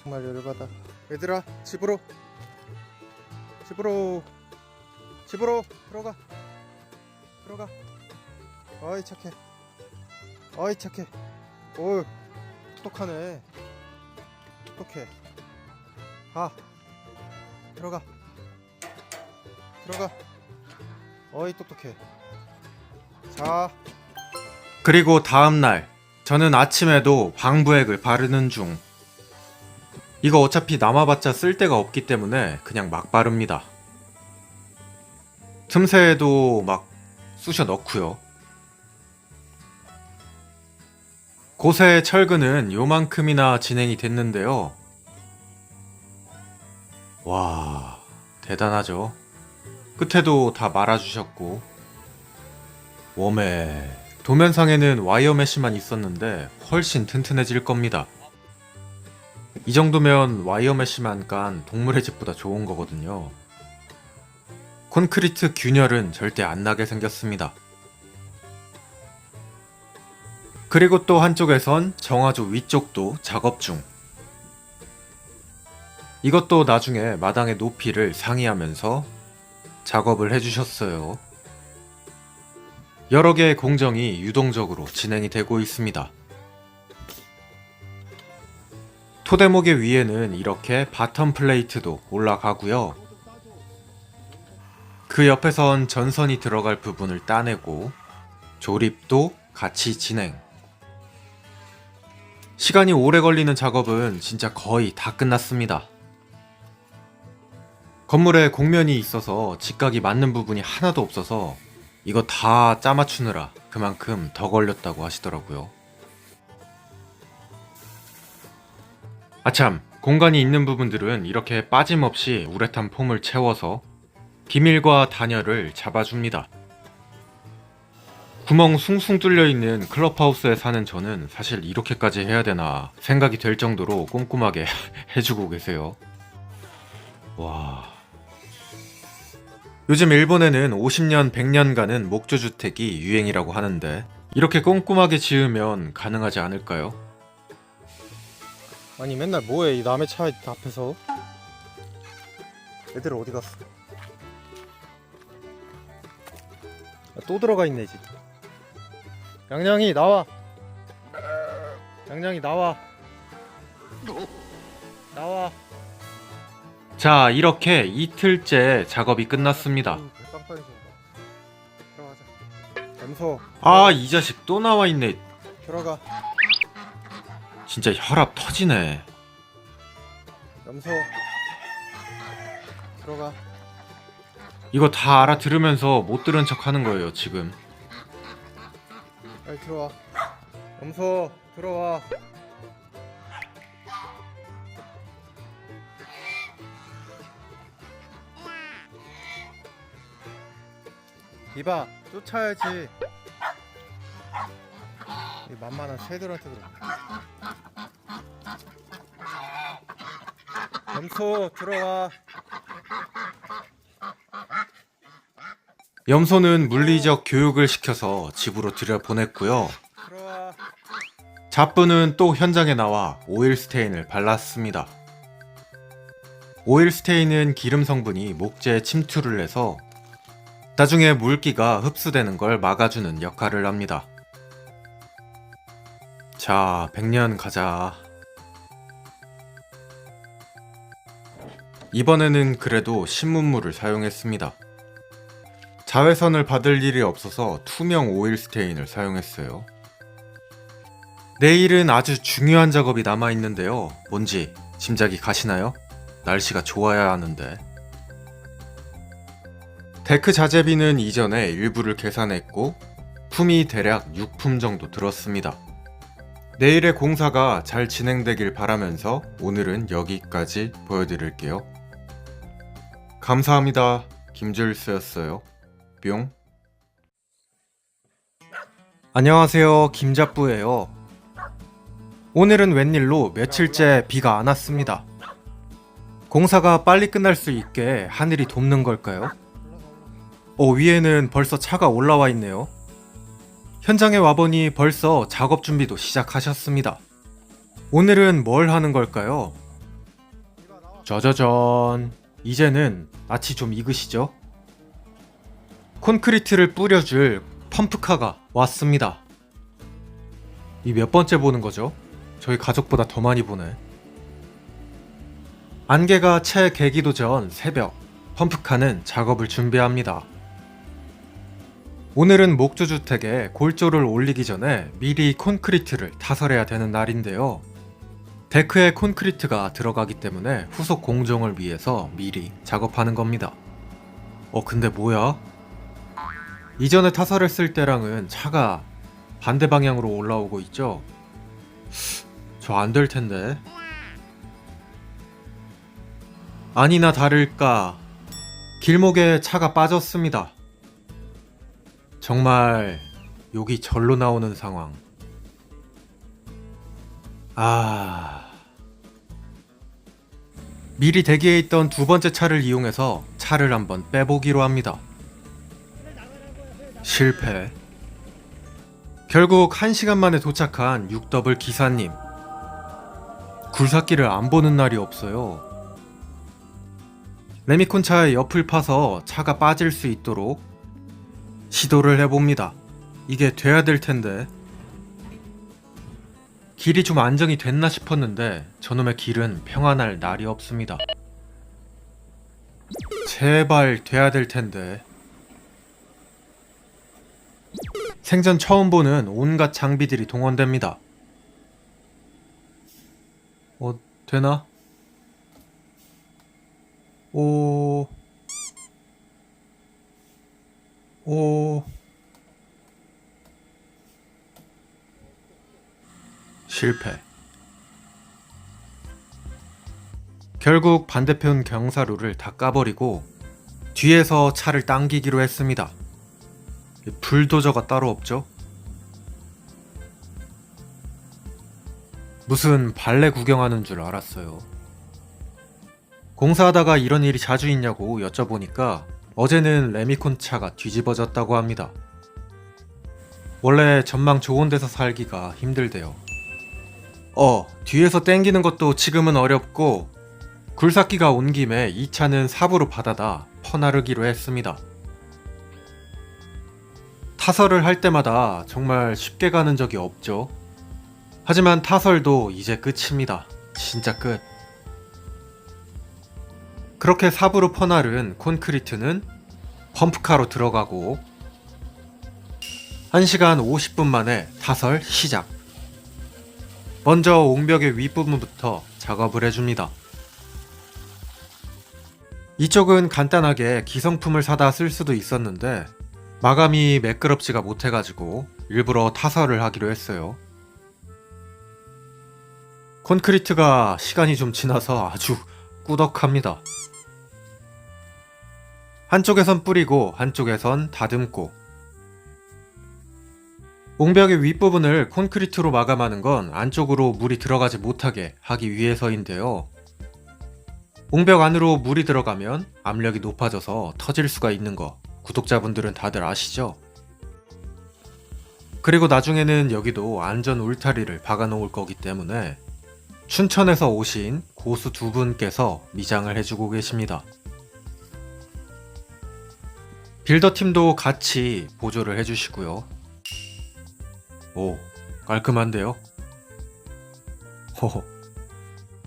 정말 열받아. 얘들아, 집으로 들어가. 어이 착해. 오, 똑똑하네. 똑똑해. 들어가. 어이 똑똑해. 자, 그리고 다음날 저는 아침에도 방부액을 바르는 중. 이거 어차피 남아봤자 쓸데가 없기 때문에 그냥 막 바릅니다. 틈새에도 막 쑤셔 넣고요. 고세 철근은 요만큼이나 진행이 됐는데요. 와, 대단하죠. 끝에도 다 말아주셨고. 웜에 도면상에는 와이어 메쉬만 있었는데 훨씬 튼튼해질 겁니다. 이 정도면 와이어 메쉬만 깐 동물의 집보다 좋은 거거든요. 콘크리트 균열은 절대 안 나게 생겼습니다. 그리고 또 한쪽에선 정화조 위쪽도 작업 중. 이것도 나중에 마당의 높이를 상의하면서 작업을 해주셨어요. 여러 개의 공정이 유동적으로 진행이 되고 있습니다. 토대목의 위에는 이렇게 바텀 플레이트도 올라가고요. 그 옆에선 전선이 들어갈 부분을 따내고 조립도 같이 진행. 시간이 오래 걸리는 작업은 진짜 거의 다 끝났습니다. 건물에 공면이 있어서 직각이 맞는 부분이 하나도 없어서 이거 다 짜맞추느라 그만큼 더 걸렸다고 하시더라고요. 아참, 공간이 있는 부분들은 이렇게 빠짐없이 우레탄 폼을 채워서 비밀과 단열을 잡아줍니다. 구멍 숭숭 뚫려 있는 클럽하우스에 사는 저는 사실 이렇게까지 해야 되나 생각이 될 정도로 꼼꼼하게 해주고 계세요. 와. 요즘 일본에는 50년, 100년간은 목조주택이 유행이라고 하는데 이렇게 꼼꼼하게 지으면 가능하지 않을까요? 아니 맨날 뭐해 이 남의 차 앞에서. 애들 어디 갔어? 또 들어가 있네 지금. 양양이 나와. 자, 이렇게 이틀째 작업이 끝났습니다. 깜빡이지. 들어가자. 염소. 아, 이 자식 또 나와 있네. 들어가. 진짜 혈압 터지네. 염소. 들어가. 이거 다 알아들으면서 못 들은 척 하는 거예요, 지금. 빨리 들어와. 염소 들어와. 이봐 쫓아야지. 이 만만한 새들한테 그래. 염소 들어와. 염소는 물리적 교육을 시켜서 집으로 들여보냈고요. 들어와. 잡부는 또 현장에 나와 오일 스테인을 발랐습니다. 오일 스테인은 기름 성분이 목재에 침투를 해서 나중에 물기가 흡수되는 걸 막아주는 역할을 합니다. 자, 100년 가자. 이번에는 그래도 신문물을 사용했습니다. 자외선을 받을 일이 없어서 투명 오일 스테인을 사용했어요. 내일은 아주 중요한 작업이 남아있는데요. 뭔지 짐작이 가시나요? 날씨가 좋아야 하는데. 데크 자재비는 이전에 일부를 계산했고 품이 대략 6품 정도 들었습니다. 내일의 공사가 잘 진행되길 바라면서 오늘은 여기까지 보여드릴게요. 감사합니다. 김줄수였어요. 뿅. 안녕하세요. 김잡부예요. 오늘은 웬일로 며칠째 비가 안 왔습니다. 공사가 빨리 끝날 수 있게 하늘이 돕는 걸까요? 위에는 벌써 차가 올라와 있네요. 현장에 와보니 벌써 작업 준비도 시작하셨습니다. 오늘은 뭘 하는 걸까요? 짜자잔. 이제는 낯이 좀 익으시죠? 콘크리트를 뿌려줄 펌프카가 왔습니다. 이 몇 번째 보는 거죠? 저희 가족보다 더 많이 보네. 안개가 채 개기도 전 새벽, 펌프카는 작업을 준비합니다. 오늘은 목조주택에 골조를 올리기 전에 미리 콘크리트를 타설해야 되는 날인데요. 데크에 콘크리트가 들어가기 때문에 후속 공정을 위해서 미리 작업하는 겁니다. 근데 뭐야? 이전에 타설했을 때랑은 차가 반대 방향으로 올라오고 있죠? 저 안 될 텐데. 아니나 다를까 길목에 차가 빠졌습니다. 정말 욕이 절로 나오는 상황. 미리 대기해 있던 두 번째 차를 이용해서 차를 한번 빼보기로 합니다. 실패. 결국 1시간 만에 도착한 6더블 기사님. 굴삭기를 안 보는 날이 없어요. 레미콘 차의 옆을 파서 차가 빠질 수 있도록 시도를 해봅니다. 이게 돼야 될 텐데. 길이 좀 안정이 됐나 싶었는데 저놈의 길은 평안할 날이 없습니다. 제발 돼야 될 텐데. 생전 처음 보는 온갖 장비들이 동원됩니다. 되나? 실패. 결국 반대편 경사로를 다 까버리고 뒤에서 차를 당기기로 했습니다. 불도저가 따로 없죠? 무슨 발레 구경하는 줄 알았어요. 공사하다가 이런 일이 자주 있냐고 여쭤보니까 어제는 레미콘 차가 뒤집어졌다고 합니다. 원래 전망 좋은 데서 살기가 힘들대요. 뒤에서 땡기는 것도 지금은 어렵고 굴삭기가 온 김에 이 차는 삽으로 받아다 퍼나르기로 했습니다. 타설을 할 때마다 정말 쉽게 가는 적이 없죠. 하지만 타설도 이제 끝입니다. 진짜 끝. 그렇게 삽으로 퍼나른 콘크리트는 펌프카로 들어가고 1시간 50분 만에 타설 시작. 먼저 옹벽의 윗부분부터 작업을 해줍니다. 이쪽은 간단하게 기성품을 사다 쓸 수도 있었는데 마감이 매끄럽지가 못해가지고 일부러 타설을 하기로 했어요. 콘크리트가 시간이 좀 지나서 아주 꾸덕합니다. 한쪽에선 뿌리고 한쪽에선 다듬고. 옹벽의 윗부분을 콘크리트로 마감하는 건 안쪽으로 물이 들어가지 못하게 하기 위해서인데요. 옹벽 안으로 물이 들어가면 압력이 높아져서 터질 수가 있는 거 구독자분들은 다들 아시죠? 그리고 나중에는 여기도 안전 울타리를 박아 놓을 거기 때문에 춘천에서 오신 고수 두 분께서 미장을 해주고 계십니다. 빌더팀도 같이 보조를 해주시고요. 깔끔한데요?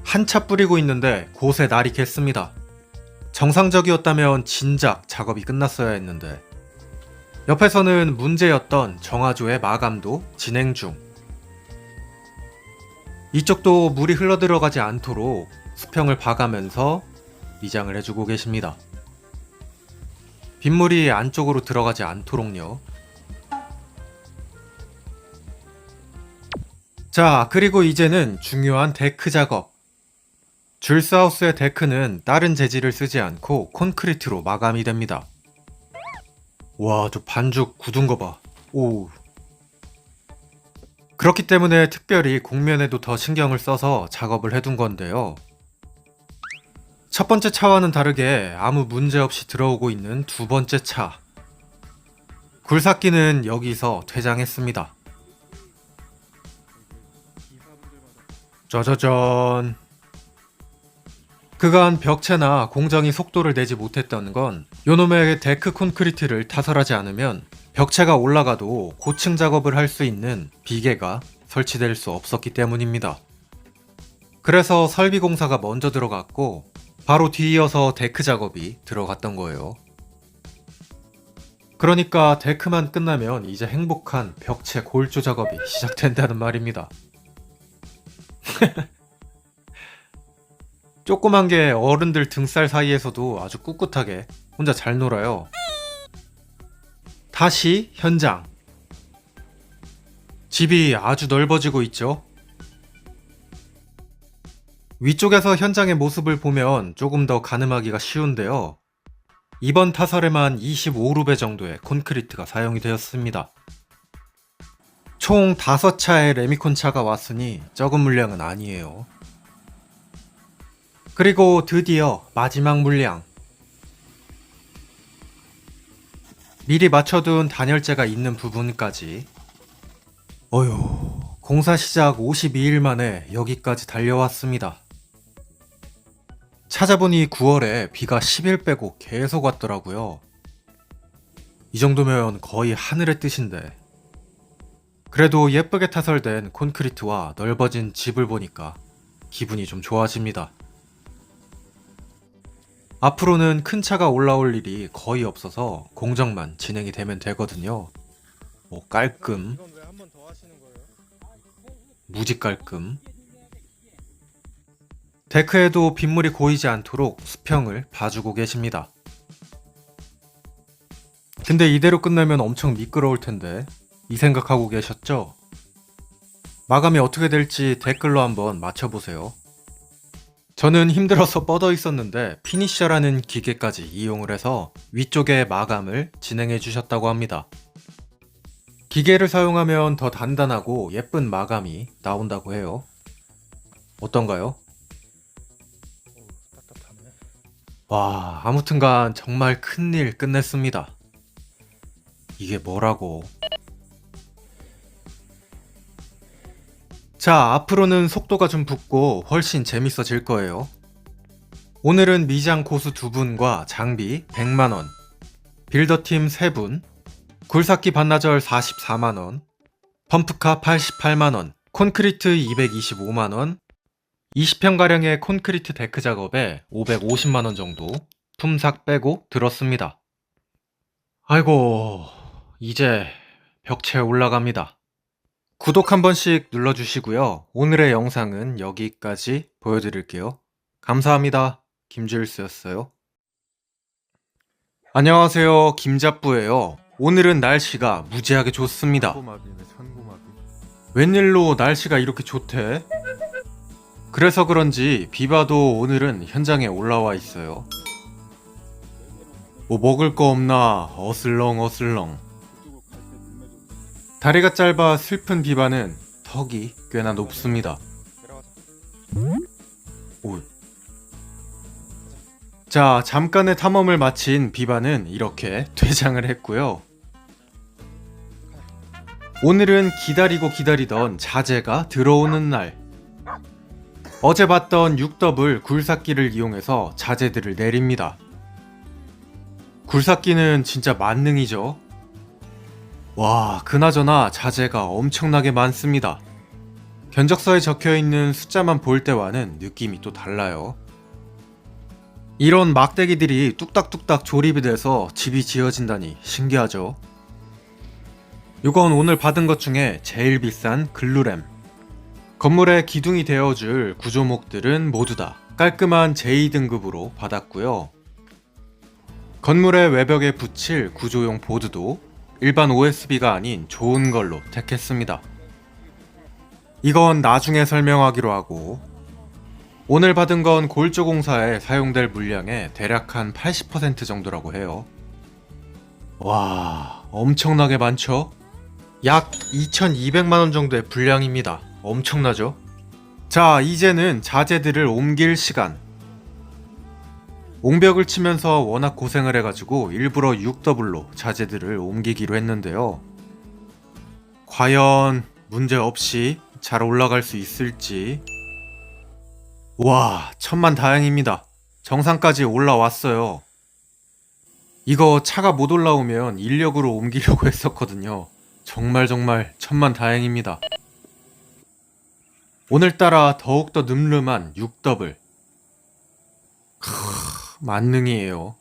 한차 뿌리고 있는데 곳에 날이 겠습니다. 정상적이었다면 진작 작업이 끝났어야 했는데 옆에서는 문제였던 정화조의 마감도 진행 중. 이쪽도 물이 흘러들어가지 않도록 수평을 봐가면서 미장을 해주고 계십니다. 빗물이 안쪽으로 들어가지 않도록요. 자, 그리고 이제는 중요한 데크 작업. 줄스하우스의 데크는 다른 재질을 쓰지 않고 콘크리트로 마감이 됩니다. 와, 저 반죽 굳은 거 봐. 그렇기 때문에 특별히 곡면에도 더 신경을 써서 작업을 해둔 건데요. 첫 번째 차와는 다르게 아무 문제 없이 들어오고 있는 두 번째 차. 굴삭기는 여기서 퇴장했습니다. 짜자잔. 그간 벽체나 공정이 속도를 내지 못했다는 건 요놈의 데크 콘크리트를 타설하지 않으면 벽체가 올라가도 고층 작업을 할 수 있는 비계가 설치될 수 없었기 때문입니다. 그래서 설비 공사가 먼저 들어갔고 바로 뒤이어서 데크 작업이 들어갔던 거예요. 그러니까 데크만 끝나면 이제 행복한 벽체 골조 작업이 시작된다는 말입니다. 조그만 게 어른들 등살 사이에서도 아주 꿋꿋하게 혼자 잘 놀아요. 다시 현장. 집이 아주 넓어지고 있죠. 위쪽에서 현장의 모습을 보면 조금 더 가늠하기가 쉬운데요. 이번 타설에만 25루베 정도의 콘크리트가 사용이 되었습니다. 총 5차의 레미콘 차가 왔으니 적은 물량은 아니에요. 그리고 드디어 마지막 물량. 미리 맞춰둔 단열재가 있는 부분까지. 어휴, 공사 시작 52일 만에 여기까지 달려왔습니다. 찾아보니 9월에 비가 10일 빼고 계속 왔더라고요. 이 정도면 거의 하늘의 뜻인데. 그래도 예쁘게 타설된 콘크리트와 넓어진 집을 보니까 기분이 좀 좋아집니다. 앞으로는 큰 차가 올라올 일이 거의 없어서 공정만 진행이 되면 되거든요. 깔끔, 이건 왜 한 번 더 하시는 거예요? 무지 깔끔. 데크에도 빗물이 고이지 않도록 수평을 봐주고 계십니다. 근데 이대로 끝나면 엄청 미끄러울 텐데 이 생각하고 계셨죠? 마감이 어떻게 될지 댓글로 한번 맞춰보세요. 저는 힘들어서 뻗어 있었는데 피니셔라는 기계까지 이용을 해서 위쪽에 마감을 진행해 주셨다고 합니다. 기계를 사용하면 더 단단하고 예쁜 마감이 나온다고 해요. 어떤가요? 따뜻하네. 와, 아무튼간 정말 큰일 끝냈습니다. 이게 뭐라고? 자, 앞으로는 속도가 좀 붙고 훨씬 재밌어질 거예요. 오늘은 미장 고수 2분과 장비 100만원, 빌더팀 3분, 굴삭기 반나절 44만원, 펌프카 88만원, 콘크리트 225만원, 20평가량의 콘크리트 데크 작업에 550만원 정도 품삯 빼고 들었습니다. 아이고, 이제 벽체에 올라갑니다. 구독 한 번씩 눌러주시고요. 오늘의 영상은 여기까지 보여드릴게요. 감사합니다. 김주일스였어요. 안녕하세요. 김잡부예요. 오늘은 날씨가 무지하게 좋습니다. 웬일로 날씨가 이렇게 좋대? 그래서 그런지 비바도 오늘은 현장에 올라와 있어요. 뭐 먹을 거 없나 어슬렁어슬렁. 다리가 짧아 슬픈 비바는 턱이 꽤나 높습니다. 오. 자, 잠깐의 탐험을 마친 비바는 이렇게 퇴장을 했고요. 오늘은 기다리고 기다리던 자재가 들어오는 날. 어제 봤던 6더블 굴삭기를 이용해서 자재들을 내립니다. 굴삭기는 진짜 만능이죠. 와, 그나저나 자재가 엄청나게 많습니다. 견적서에 적혀있는 숫자만 볼 때와는 느낌이 또 달라요. 이런 막대기들이 뚝딱뚝딱 조립이 돼서 집이 지어진다니 신기하죠. 이건 오늘 받은 것 중에 제일 비싼 글루램. 건물에 기둥이 되어줄 구조목들은 모두 다 깔끔한 제2등급으로 받았고요. 건물의 외벽에 붙일 구조용 보드도 일반 OSB가 아닌 좋은 걸로 택했습니다. 이건 나중에 설명하기로 하고, 오늘 받은 건 골조 공사에 사용될 물량의 대략 한 80% 정도라고 해요. 와, 엄청나게 많죠? 약 2,200만원 정도의 분량입니다. 엄청나죠? 자, 이제는 자재들을 옮길 시간. 옹벽을 치면서 워낙 고생을 해가지고 일부러 6더블로 자재들을 옮기기로 했는데요. 과연 문제없이 잘 올라갈 수 있을지. 와, 천만다행입니다. 정상까지 올라왔어요. 이거 차가 못 올라오면 인력으로 옮기려고 했었거든요. 정말 천만다행입니다. 오늘따라 더욱더 늠름한 6더블. 만능이에요.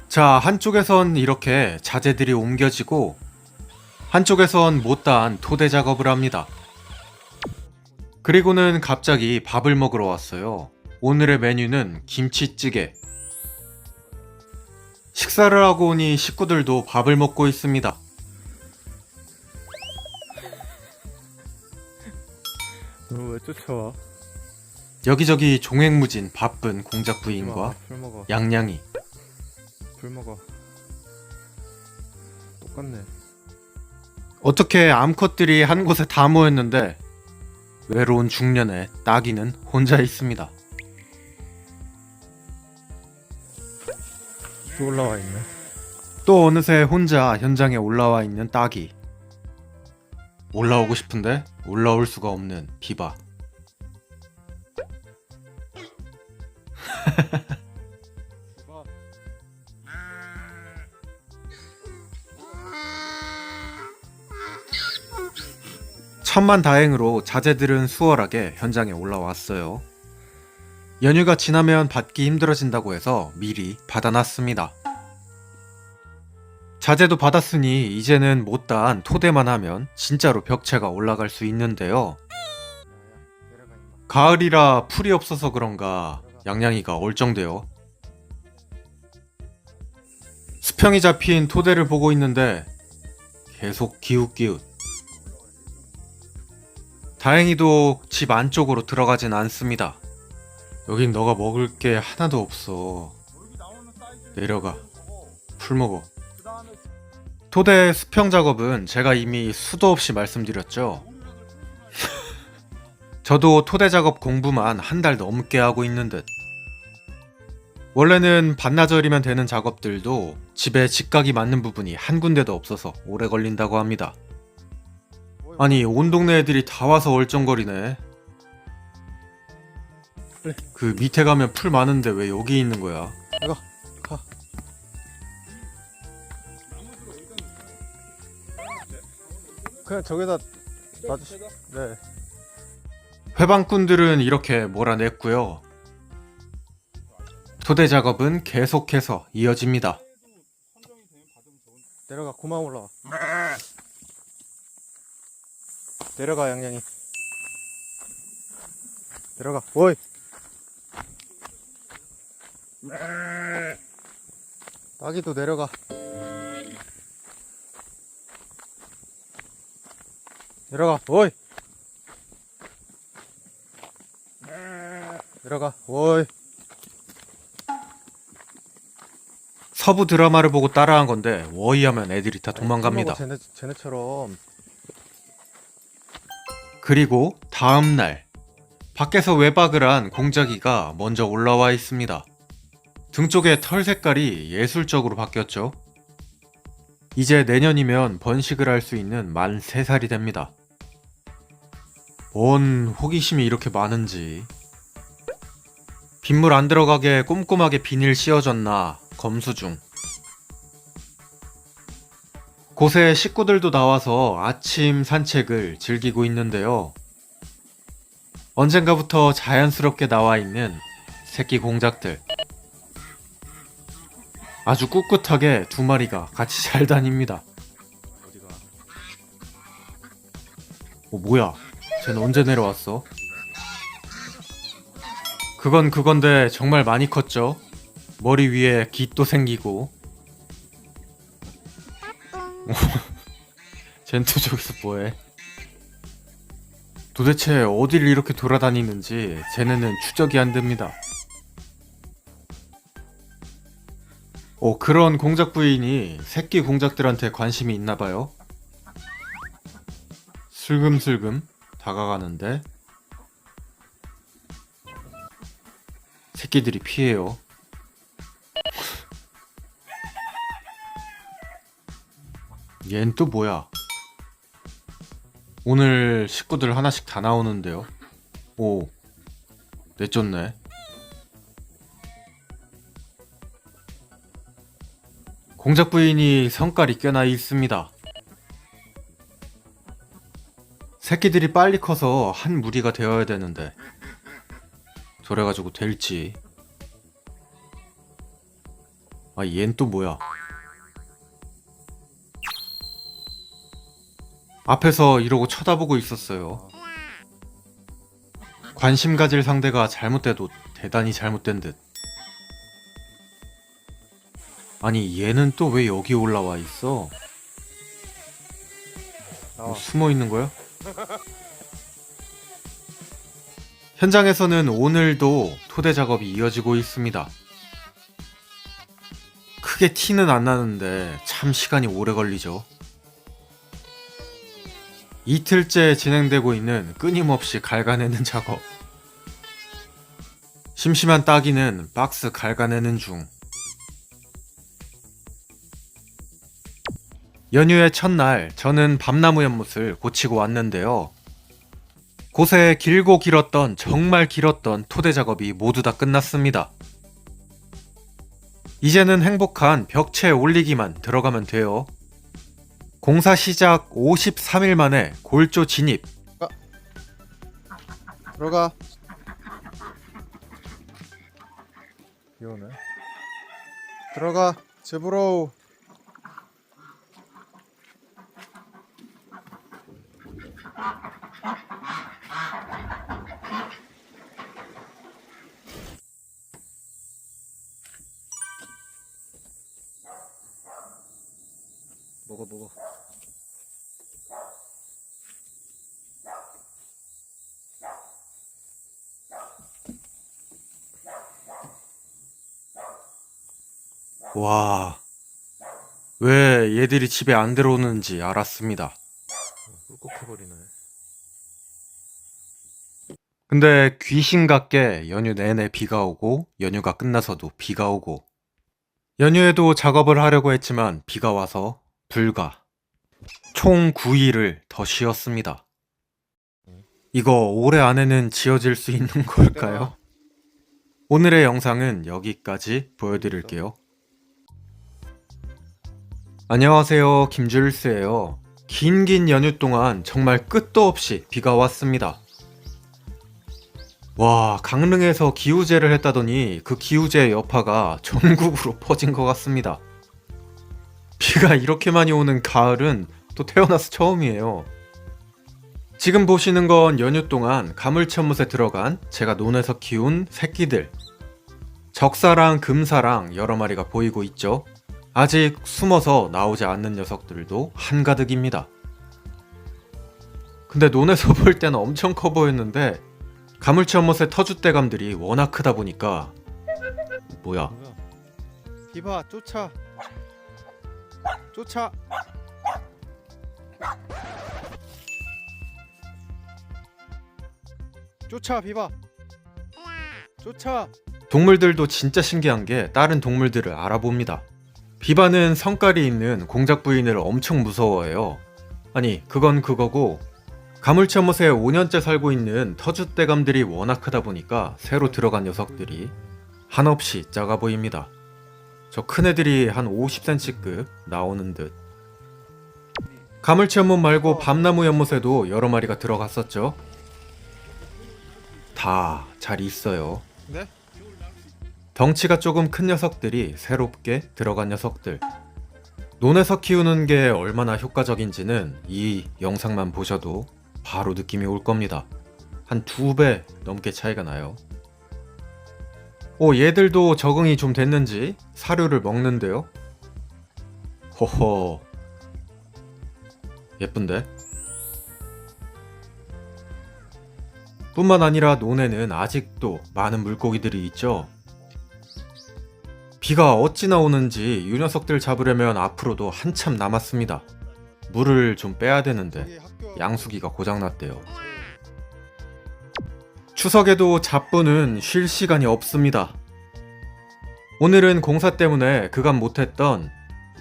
자, 한쪽에선 이렇게 자재들이 옮겨지고 한쪽에선 못다한 토대 작업을 합니다. 그리고는 갑자기 밥을 먹으러 왔어요. 오늘의 메뉴는 김치찌개. 식사를 하고 오니 식구들도 밥을 먹고 있습니다. 너 왜 쫓아와? 여기저기 종횡무진 바쁜 공작 부인과 술 먹어. 양양이. 술 먹어. 똑같네. 어떻게 암컷들이 한 곳에 다 모였는데 외로운 중년의 따귀는 혼자 있습니다. 또 올라와 있네. 또 어느새 혼자 현장에 올라와 있는 따귀. 올라오고 싶은데 올라올 수가 없는 비바. 천만다행으로 자재들은 수월하게 현장에 올라왔어요. 연휴가 지나면 받기 힘들어진다고 해서 미리 받아놨습니다. 자재도 받았으니 이제는 못다한 토대만 하면 진짜로 벽체가 올라갈 수 있는데요. 가을이라 풀이 없어서 그런가 양양이가 얼쩡대요. 수평이 잡힌 토대를 보고 있는데 계속 기웃기웃. 다행히도 집 안쪽으로 들어가진 않습니다. 여긴 너가 먹을 게 하나도 없어. 내려가. 풀 먹어. 토대 수평 작업은 제가 이미 수도 없이 말씀드렸죠. 저도 토대 작업 공부만 한 달 넘게 하고 있는 듯. 원래는 반나절이면 되는 작업들도 집에 직각이 맞는 부분이 한 군데도 없어서 오래 걸린다고 합니다. 아니, 온 동네 애들이 다 와서 얼쩡거리네. 그래. 그 밑에 가면 풀 많은데 왜 여기 있는 거야? 가. 그냥 저기다 놔주시. 네. 회방꾼들은 이렇게 몰아냈고요. 토대 작업은 계속해서 이어집니다. 내려가. 고마워. 올라와. 내려가 양양이. 내려가. 오이. 아기도 내려가. 내려가. 오이. 내려가. 오이. 서부 드라마를 보고 따라한 건데 워이하면 애들이 다 도망갑니다. 쟤네처럼. 그리고 다음날 밖에서 외박을 한 공작이가 먼저 올라와 있습니다. 등 쪽에 털 색깔이 예술적으로 바뀌었죠. 이제 내년이면 번식을 할 수 있는 만 3살이 됩니다. 뭔 호기심이 이렇게 많은지. 빗물 안 들어가게 꼼꼼하게 비닐 씌워줬나 검수 중. 곳에 식구들도 나와서 아침 산책을 즐기고 있는데요. 언젠가부터 자연스럽게 나와 있는 새끼 공작들. 아주 꿋꿋하게 2마리가 같이 잘 다닙니다. 뭐야? 쟤는 언제 내려왔어? 그건 그건데 정말 많이 컸죠? 머리 위에 깃도 생기고. 젠투 저기서 뭐해? 도대체 어딜 이렇게 돌아다니는지 쟤네는 추적이 안 됩니다. 그런 공작 부인이 새끼 공작들한테 관심이 있나 봐요. 슬금슬금 다가가는데 새끼들이 피해요. 얜 또 뭐야? 오늘 식구들 하나씩 다 나오는데요. 오, 내쫓네. 공작 부인이 성깔이 꽤나 있습니다. 새끼들이 빨리 커서 한 무리가 되어야 되는데 저래가지고 될지. 아, 얜 또 뭐야? 앞에서 이러고 쳐다보고 있었어요. 관심 가질 상대가 잘못돼도 대단히 잘못된 듯. 아니, 얘는 또 왜 여기 올라와 있어? 뭐 숨어 있는 거야? 현장에서는 오늘도 토대 작업이 이어지고 있습니다. 크게 티는 안 나는데 참 시간이 오래 걸리죠. 이틀째 진행되고 있는 끊임없이 갉아내는 작업. 심심한 따기는 박스 갉아내는 중. 연휴의 첫날, 저는 밤나무 연못을 고치고 왔는데요. 곳에 길고 길었던, 정말 길었던 토대 작업이 모두 다 끝났습니다. 이제는 행복한 벽체 올리기만 들어가면 돼요. 공사 시작 53일 만에 골조 진입. 들어가. 비오네. 들어가. 집으로. 먹어. 와, 왜 얘들이 집에 안 들어오는지 알았습니다. 꿀꺽해버리네. 근데 귀신 같게 연휴 내내 비가 오고 연휴가 끝나서도 비가 오고 연휴에도 작업을 하려고 했지만 비가 와서 불가. 총 9일을 더 쉬었습니다. 이거 올해 안에는 지어질 수 있는 걸까요? 오늘의 영상은 여기까지 보여드릴게요. 안녕하세요, 김줄스예요. 긴 연휴 동안 정말 끝도 없이 비가 왔습니다. 와, 강릉에서 기우제를 했다더니 그 기우제의 여파가 전국으로 퍼진 것 같습니다. 비가 이렇게 많이 오는 가을은 또 태어나서 처음이에요. 지금 보시는 건 연휴 동안 가물치연못에 들어간 제가 논에서 키운 새끼들. 적사랑 금사랑 여러 마리가 보이고 있죠. 아직 숨어서 나오지 않는 녀석들도 한가득입니다. 근데 논에서 볼 때는 엄청 커 보였는데 가물치연못의 터줏대감들이 워낙 크다 보니까 뭐야? 비바 쫓아. 비바. 쫓아. 동물들도 진짜 신기한 게 다른 동물들을 알아봅니다. 비바는 성깔이 있는 공작 부인을 엄청 무서워해요. 아니, 그건 그거고 가물치연못에 5년째 살고 있는 터줏대감들이 워낙 크다 보니까 새로 들어간 녀석들이 한없이 작아 보입니다. 저 큰 애들이 한 50cm급 나오는 듯. 가물치연못 말고 밤나무 연못에도 여러 마리가 들어갔었죠. 다 잘 있어요. 네? 덩치가 조금 큰 녀석들이 새롭게 들어간 녀석들. 논에서 키우는 게 얼마나 효과적인지는 이 영상만 보셔도 바로 느낌이 올 겁니다. 한 2배 넘게 차이가 나요. 얘들도 적응이 좀 됐는지 사료를 먹는데요. 호호, 예쁜데? 뿐만 아니라 논에는 아직도 많은 물고기들이 있죠. 비가 어찌나 오는지 이 녀석들 잡으려면 앞으로도 한참 남았습니다. 물을 좀 빼야 되는데 양수기가 고장났대요. 추석에도 잡부는 쉴 시간이 없습니다. 오늘은 공사 때문에 그간 못했던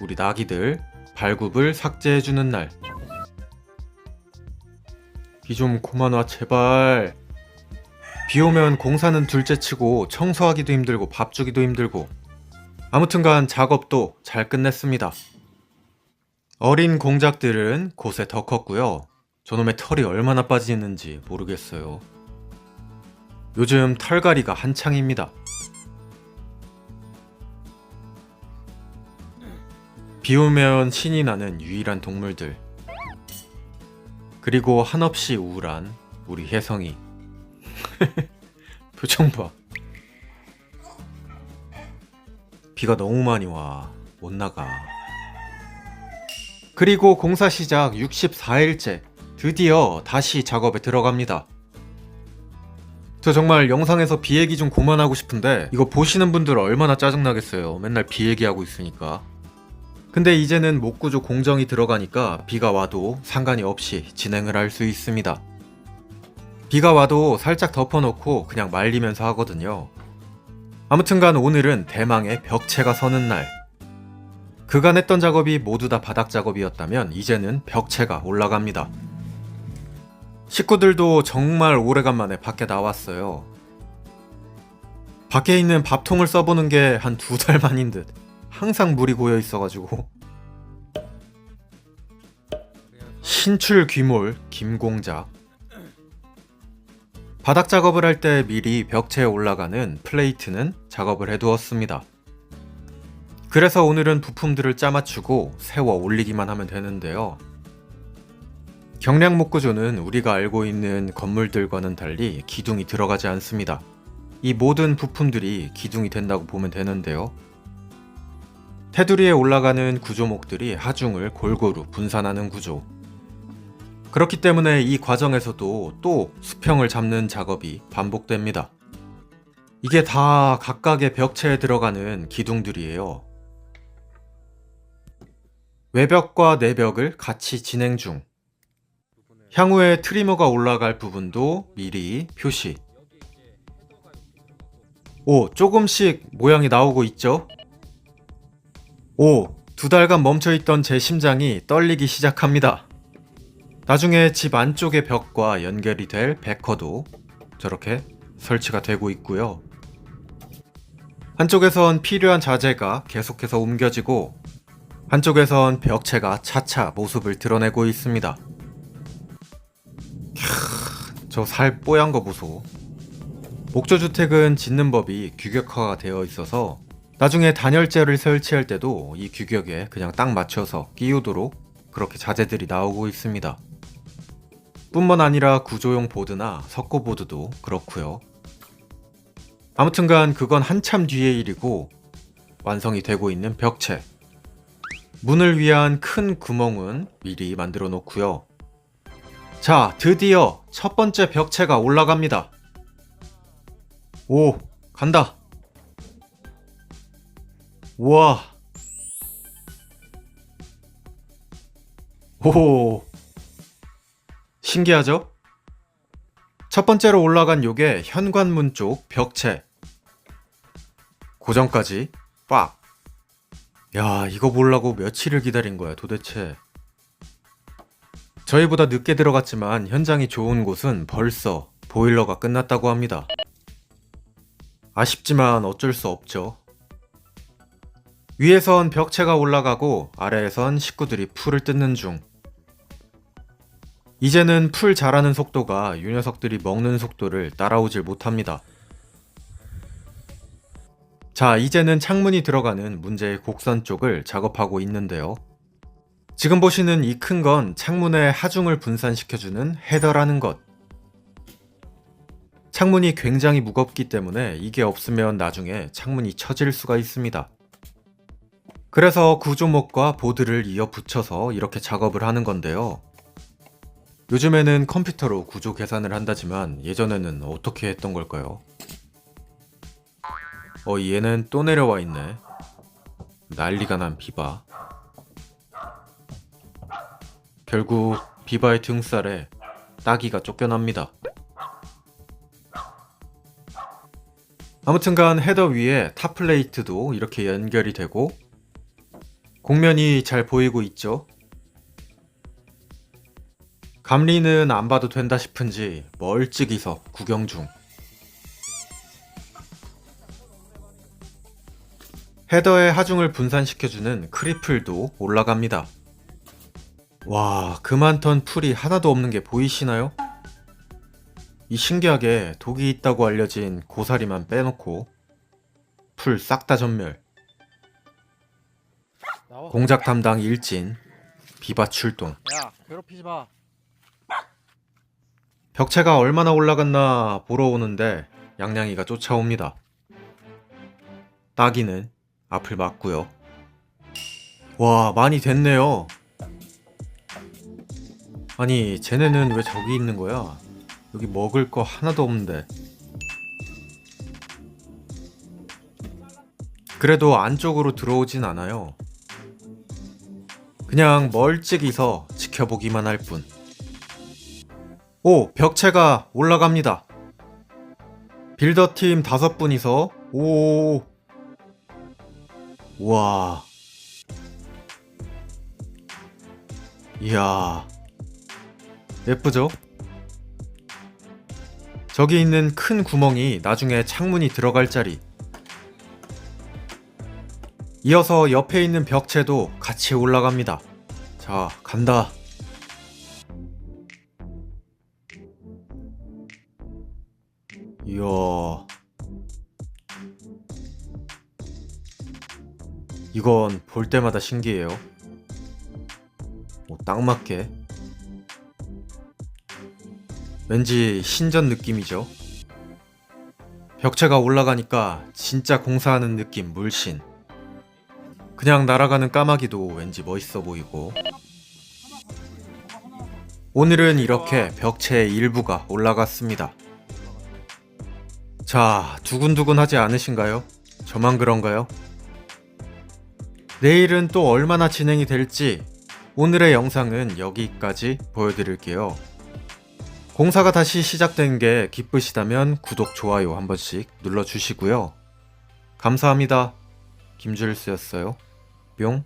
우리 나기들 발굽을 삭제해주는 날. 비 좀 그만 와 제발. 비 오면 공사는 둘째치고 청소하기도 힘들고 밥 주기도 힘들고. 아무튼간 작업도 잘 끝냈습니다. 어린 공작들은 곳에 더 컸고요. 저놈의 털이 얼마나 빠지는지 모르겠어요. 요즘 털갈이가 한창입니다. 비 오면 신이 나는 유일한 동물들. 그리고 한없이 우울한 우리 혜성이. 표정 봐. 비가 너무 많이 와. 못 나가. 그리고 공사 시작 64일째. 드디어 다시 작업에 들어갑니다. 저 정말 영상에서 비 얘기 좀 그만하고 싶은데 이거 보시는 분들 얼마나 짜증나겠어요. 맨날 비 얘기하고 있으니까. 근데 이제는 목구조 공정이 들어가니까 비가 와도 상관이 없이 진행을 할 수 있습니다. 비가 와도 살짝 덮어놓고 그냥 말리면서 하거든요. 아무튼간 오늘은 대망의 벽체가 서는 날. 그간 했던 작업이 모두 다 바닥 작업이었다면 이제는 벽체가 올라갑니다. 식구들도 정말 오래간만에 밖에 나왔어요. 밖에 있는 밥통을 써보는 게 한 2달 만인 듯. 항상 물이 고여 있어가지고. 신출 귀몰 김공작. 바닥 작업을 할 때 미리 벽체에 올라가는 플레이트는 작업을 해두었습니다. 그래서 오늘은 부품들을 짜맞추고 세워 올리기만 하면 되는데요. 경량 목구조는 우리가 알고 있는 건물들과는 달리 기둥이 들어가지 않습니다. 이 모든 부품들이 기둥이 된다고 보면 되는데요. 테두리에 올라가는 구조목들이 하중을 골고루 분산하는 구조. 그렇기 때문에 이 과정에서도 또 수평을 잡는 작업이 반복됩니다. 이게 다 각각의 벽체에 들어가는 기둥들이에요. 외벽과 내벽을 같이 진행 중. 향후에 트리머가 올라갈 부분도 미리 표시. 오, 조금씩 모양이 나오고 있죠? 오, 2달간 멈춰있던 제 심장이 떨리기 시작합니다. 나중에 집 안쪽의 벽과 연결이 될 베커도 저렇게 설치가 되고 있고요. 한쪽에선 필요한 자재가 계속해서 옮겨지고 한쪽에선 벽체가 차차 모습을 드러내고 있습니다. 저 살 뽀얀 거 보소. 목조주택은 짓는 법이 규격화가 되어 있어서 나중에 단열재를 설치할 때도 이 규격에 그냥 딱 맞춰서 끼우도록 그렇게 자재들이 나오고 있습니다. 뿐만 아니라 구조용 보드나 석고보드도 그렇고요. 아무튼간 그건 한참 뒤의 일이고 완성이 되고 있는 벽체. 문을 위한 큰 구멍은 미리 만들어 놓고요. 자, 드디어 첫 번째 벽체가 올라갑니다. 오, 간다. 우와. 오. 신기하죠? 첫 번째로 올라간 요게 현관문 쪽 벽체. 고정까지 빡. 야, 이거 보려고 며칠을 기다린 거야 도대체. 저희보다 늦게 들어갔지만 현장이 좋은 곳은 벌써 보일러가 끝났다고 합니다. 아쉽지만 어쩔 수 없죠. 위에선 벽체가 올라가고 아래에선 식구들이 풀을 뜯는 중. 이제는 풀 자라는 속도가 이 녀석들이 먹는 속도를 따라오질 못합니다. 자, 이제는 창문이 들어가는 문제의 곡선 쪽을 작업하고 있는데요. 지금 보시는 이 큰 건 창문의 하중을 분산시켜주는 헤더라는 것. 창문이 굉장히 무겁기 때문에 이게 없으면 나중에 창문이 처질 수가 있습니다. 그래서 구조목과 보드를 이어 붙여서 이렇게 작업을 하는 건데요. 요즘에는 컴퓨터로 구조 계산을 한다지만 예전에는 어떻게 했던 걸까요? 얘는 또 내려와 있네. 난리가 난 비바. 결국 비바의 등살에 따기가 쫓겨납니다. 아무튼간 헤더 위에 탑플레이트도 이렇게 연결이 되고 공면이 잘 보이고 있죠. 감리는 안 봐도 된다 싶은지 멀찍이서 구경 중. 헤더의 하중을 분산시켜주는 크리플도 올라갑니다. 와, 그만턴 풀이 하나도 없는 게 보이시나요? 이 신기하게 독이 있다고 알려진 고사리만 빼놓고 풀 싹 다 전멸. 나와. 공작 담당 일진 비바 출동. 야, 괴롭히지 마. 벽체가 얼마나 올라갔나 보러 오는데 양양이가 쫓아옵니다. 따기는 앞을 막고요. 와, 많이 됐네요. 아니, 쟤네는 왜 저기 있는 거야? 여기 먹을 거 하나도 없는데. 그래도 안쪽으로 들어오진 않아요. 그냥 멀찍이서 지켜보기만 할 뿐. 오, 벽체가 올라갑니다. 빌더팀 5분이서 오, 와, 이야, 예쁘죠? 저기 있는 큰 구멍이 나중에 창문이 들어갈 자리. 이어서 옆에 있는 벽체도 같이 올라갑니다. 자, 간다. 이야, 이건 볼 때마다 신기해요. 딱 맞게. 왠지 신전 느낌이죠. 벽체가 올라가니까 진짜 공사하는 느낌 물씬. 그냥 날아가는 까마귀도 왠지 멋있어 보이고. 오늘은 이렇게 벽체의 일부가 올라갔습니다. 자, 두근두근하지 않으신가요? 저만 그런가요? 내일은 또 얼마나 진행이 될지 오늘의 영상은 여기까지 보여드릴게요. 공사가 다시 시작된 게 기쁘시다면 구독, 좋아요 한 번씩 눌러주시고요. 감사합니다. 김주일스였어요. 뿅.